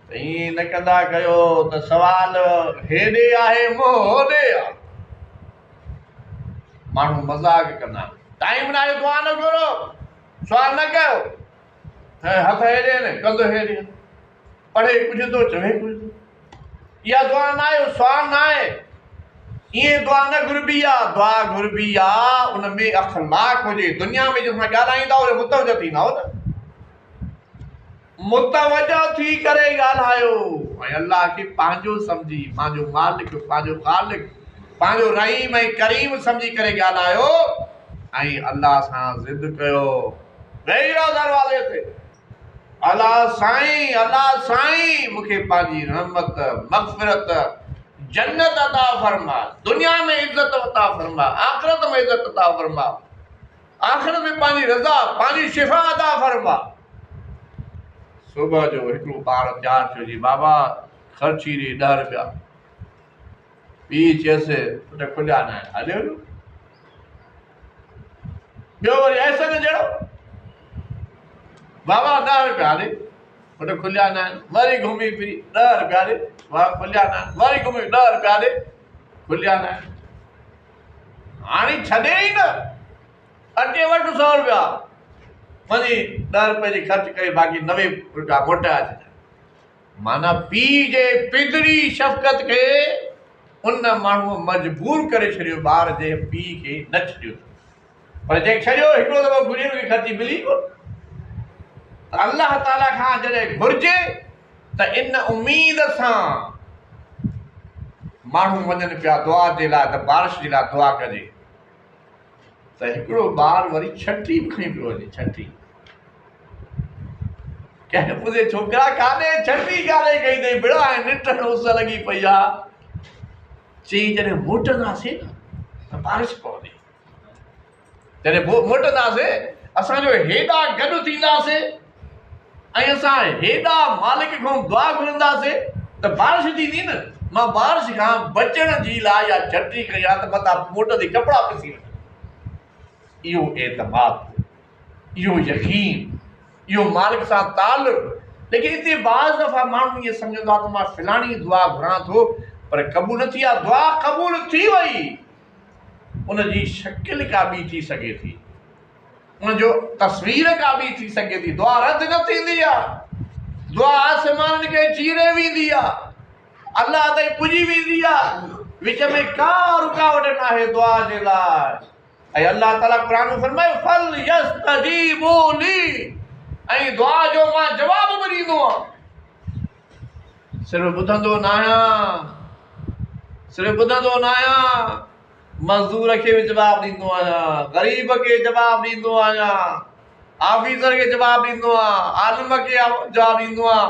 त ईअं न कंदा कयो त सवाल हेॾे आहे मूं होॾे आहे। माण्हू मज़ाक कंदा, टाइम न आहे, दुआ न घुरो, सवाल न कयो, हथ हेॾे न कंधु हेॾे, पढ़े कुझु थो चवे कुझु थो। इहा दुआ न आहे, सवाल न आहे। ईअं दुआ न घुरबी आहे। दुआ घुरबी आहे उन में अख़लाक हुजे। दुनिया में जंहिंसां ॻाल्हाईंदा उहे मुतवजह थींदा हो न, मुतवजह थी करे ॻाल्हायो ऐं अल्लाह खे पंहिंजो सम्झी, पंहिंजो मालिक, पंहिंजो ख़ालिक, पंहिंजो रहीम ऐं करीम सम्झी करे ॻाल्हायो ऐं अल्लाह सां ज़िद कयो। वेही रहो दरवाज़े ते, अल्लाह साईं, अल्लाह साईं, मूंखे पंहिंजी रहमत, मग़फ़िरत, जन्नत अता फरमा, दुनिया में इज़त अता फरमा, आख़िरत में इज़त अता फरमा, आख़िरत में पंहिंजी रज़ा, पंहिंजी शिफ़ा अता फरमा। सुबुह जो हिकिड़ो ॿार तयारु थियो जी बाबा ख़र्ची ॾे 10 रुपया। पीउ चयसि पुट खुलिया न आहिनि, हलियो न। ॿियो वरी ऐसे न जहिड़ो, बाबा 10 रुपया ॾे, पुट खुलिया न आहिनि। वरी घुमी फिरी 10 रुपया ॾे, बाबा खुलिया न आहिनि। वरी घुमी 10 रुपया ॾे, खुलिया न आहिनि। हाणे छॾे ई न, अचे वठि 100 रुपया, वञी 10 रुपए जी ख़र्च करे बाक़ी 90 रुपया मोटाए छॾिया। माना पीउ जे पिदरी शफ़क़त खे उन माण्हूअ मजबूर करे छॾियो ॿार जे पीउ खे न छॾियो। पर जंहिं छॾियो हिकिड़ो दफ़ो घुरी हुनखे ख़र्ची मिली कोन। अल्लाह ताला खां जॾहिं घुरिजे त इन उम्मीद सां माण्हू वञनि पिया दुआ जे लाइ त बारिश जे लाइ दुआ कजे त हिकिड़ो ॿार वरी छठी बि खणी पियो वञे। छठी कंहिं पुछे छोकिरा काॾे छठी काॾे कई अथई, बिड़ा ऐं निट उस लॻी पई आहे। चई जॾहिं मोटंदासीं न त बारिश पवंदी। जॾहिं मोटंदासीं असांजो हेॾा गॾु थींदासीं ऐं असां हेॾा मालिक खां दुआ घुरंदासीं त बारिश थींदी न। मां बारिश खां बचण जी लाइ या छटी कई आहे त मथां मोटंदी कपिड़ा पिसी वञनि। इहो एतमाद, इहो यकीन, इहो मालिक सां तालुक़। लेकिन हिते बाज़ दफ़ा माण्हू इएं सम्झंदो आहे त मां फलाणी दुआ घुरां थो पर क़बूल न थी आहे। दुआ क़बूल थी वई, उनजी शकिल का ॿी थी सघे थी, उनजो तस्वीर का ॿी थी सघे थी। दुआ रद्द न थींदी आहे। दुआ आसमाननि खे चीरे वेंदी आहे, अल्लाह ताईं पुॼी वेंदी आहे। विच में का रुकावट न आहे दुआ जे लाइ। ऐं अल्लाह ताला क़ुरान में फरमायो फल यस्तजीबू ली, ऐं दुआ जो मां जवाब बि ॾींदो आहियां। सिर्फ़ु ॿुधंदो न आहियां, सिर्फ़ु ॿुधंदो न आहियां, मज़दूर खे बि जवाब ॾींदो आहियां, ग़रीब खे जवाब ॾींदो आहियां, ऑफिसर खे जवाब ॾींदो आहियां, आलिम खे जवाब ॾींदो आहियां,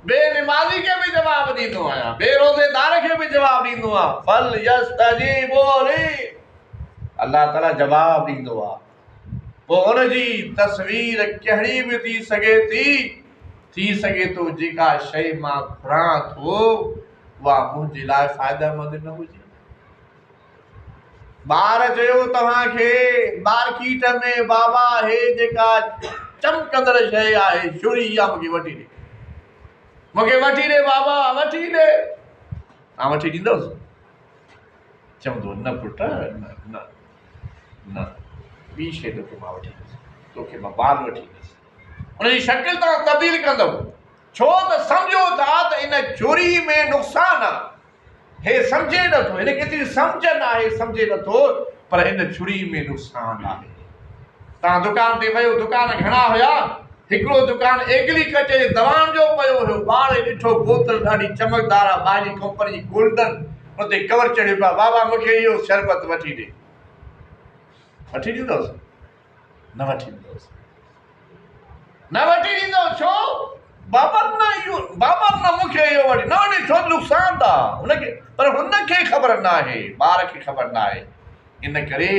बेनिमाज़ी खे बि जवाब ॾींदो आहियां, बेरोज़ेदार खे बि जवाब ॾींदो आहियां। फल यस्तजीबू ली, अल्लाह ताला जवाब ॾींदो आहे। पोइ हुनजी तस्वीर कहिड़ी बि थी सघे थो जेका शइ मां घुरां थो उहा मुंहिंजे लाइ फ़ाइदेमंद न हुजे। ॿार चयो तव्हांखे मार्केट में बाबा हे जेका चमकंदड़ शइ आहे छुरी इहा मूंखे वठी ॾे बाबा वठी ॾे। तव्हां वठी ॾींदोसि? चवंदो न पुट न न न ॿी शइ तोखे मां वठी ॾींदुसि, तोखे मां ॿारु वठी ॾींदुसि। उनजी शकिल तव्हां तब्दील कंदव, छो त सम्झो था त इन छुरी में नुक़सानु आहे। हे सम्झे नथो, हिन केतिरी सम्झ न आहे, सम्झे नथो, पर इन छुरी में नुक़सानु आहे। तव्हां दुकान ते वियो, दुकान घणा हुया, हिकिड़ो दुकान एगली कचे दवाउनि जो पियो हुयो, ॿार ॾिठो बोतल ॾाढी चमकदार आहे, ॿाहिरी कंपनी जी गोल्डन, उते कवर चढ़ियो पियो, बाबा मूंखे इहो शरबत वठी ॾे। वठी ॾींदोसि? न वठी ॾींदोसि, न वठी ॾींदो। छो? बाबा न इहो, बाबा न मूंखे इहो वठी न वठी, छो नुक़सानु आहे हुनखे, पर हुनखे ख़बर न आहे, ॿार खे ख़बर न आहे। इन करे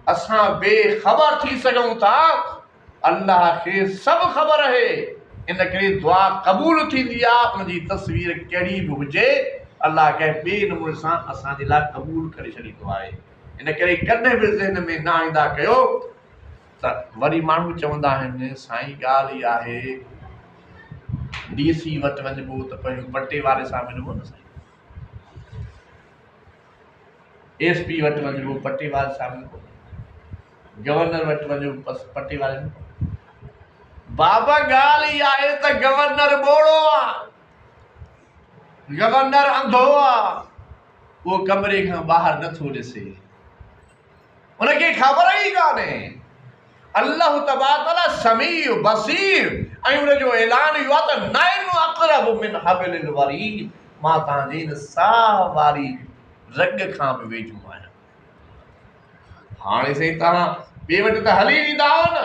असां बेख़बर थी सघूं था, अल्लाह खे सभु ख़बर आहे। इन करे दुआ क़बूल थींदी आहे, उनजी तस्वीर कहिड़ी बि हुजे, अल्लाह कंहिं ॿिए नमूने सां असांजे लाइ क़बूल करे छॾींदो आहे। इन करे कॾहिं बि ज़हन में न आईंदा कयो त वरी माण्हू चवंदा आहिनि साईं ॻाल्हि इहा आहे DC वटि वञिबो त पंहिंजो पटे वारे सां मिलिबो न साईं, SP वटि वञिबो पटे वारे सां मिलिबो, गवर्नर वटि वञो पटे वारे में। बाबा ॻाल्हि इहा आहे त गवर्नर ॿोड़ो आहे, गवर्नर अंधो आहे, उहो कमरे खां ॿाहिरि नथो ॾिसे, उनखे ख़बर ई कान्हे। अल्लाह तबारक समीउ बसीर, ऐं उनजो ऐलान इहो आहे त नैनु अक़रबु मिन हबिलिल वरीद, मां तव्हांजे इन साह वारी रग खां बि वेझो आहियां। हाणे साईं तव्हां ॿिए वटि त हली वेंदा आहियो न,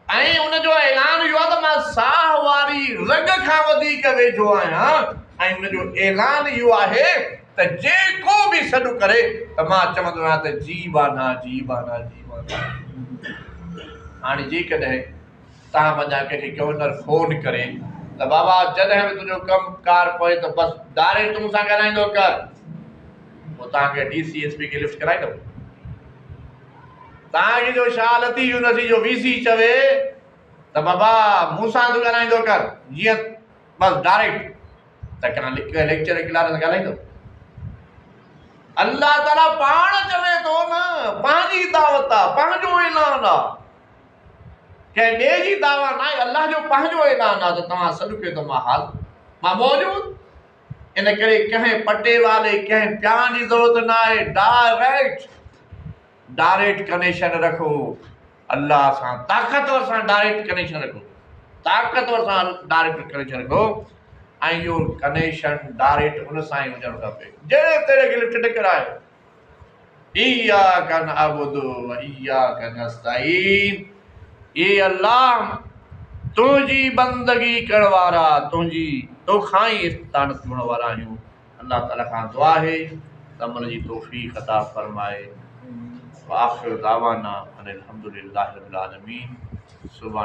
ऐं उनजो ऐलान इहो आहे त मां साह वारी रग खां वधीक वेझो आहियां, ऐं उनजो ऐलान इहो आहे त जेको बि सॾु करे त मां चवंदो आहियां त जी बाना जी बाना जी बाना। हाणे जेकॾहिं तव्हां वञा कंहिंखे गवर्नर फ़ोन करे त बाबा जॾहिं बि तुंहिंजो कमु कार पए त बसि डायरेक्ट तूं सां ॻाल्हाईंदो कर, पोइ तव्हांखे DC SP खे लिफ्ट कराईंदो। तव्हांखे जो छा लतीफ़ नथी जो VC चवे त बाबा मूं सां तूं ॻाल्हाईंदो कर, जीअं बसि डायरेक्ट, त कहिड़ा लेक्चर क्लास सां ॻाल्हाईंदो। अल्लाह ताला पाण चवे थो न, पंहिंजी दावत आहे, पंहिंजो ऐलान आहे, कंहिं ॿिए जी दावा न आहे, अल्लाह जो पंहिंजो ऐलान आहे त तव्हां सॾु कयो त मां हाज़िर, मां मौजूद। इन करे कंहिं पटे वाले कंहिं प्यान जी ज़रूरत न आहे, डायरेक्ट कनेक्शन रखो अल्लाह सां, ताक़तवर सां डायरेक्ट कनेक्शन रखो, ताक़तवर सां डायरेक्ट कनेक्शन रखो, ऐं इहो कनेक्शन डायरेक्ट हुन सां ई हुजणु खपे जहिड़े तेरे खे लिफ्ट टकराए। इय्याका नअबुदु व इय्याका नस्तईन, ए अल्लाह तुंहिंजी बंदगी करण वारा, तुंहिंजी तोखां ई इस्तानत करण वारा आहियूं। अल्लाह ताला खां दुआ आहे त अमल जी तौफ़ीक़ अता फरमाए। आख़िर दावाना अनिल हम्दुलिल्लाहि रब्बिल आलमीन। सुभान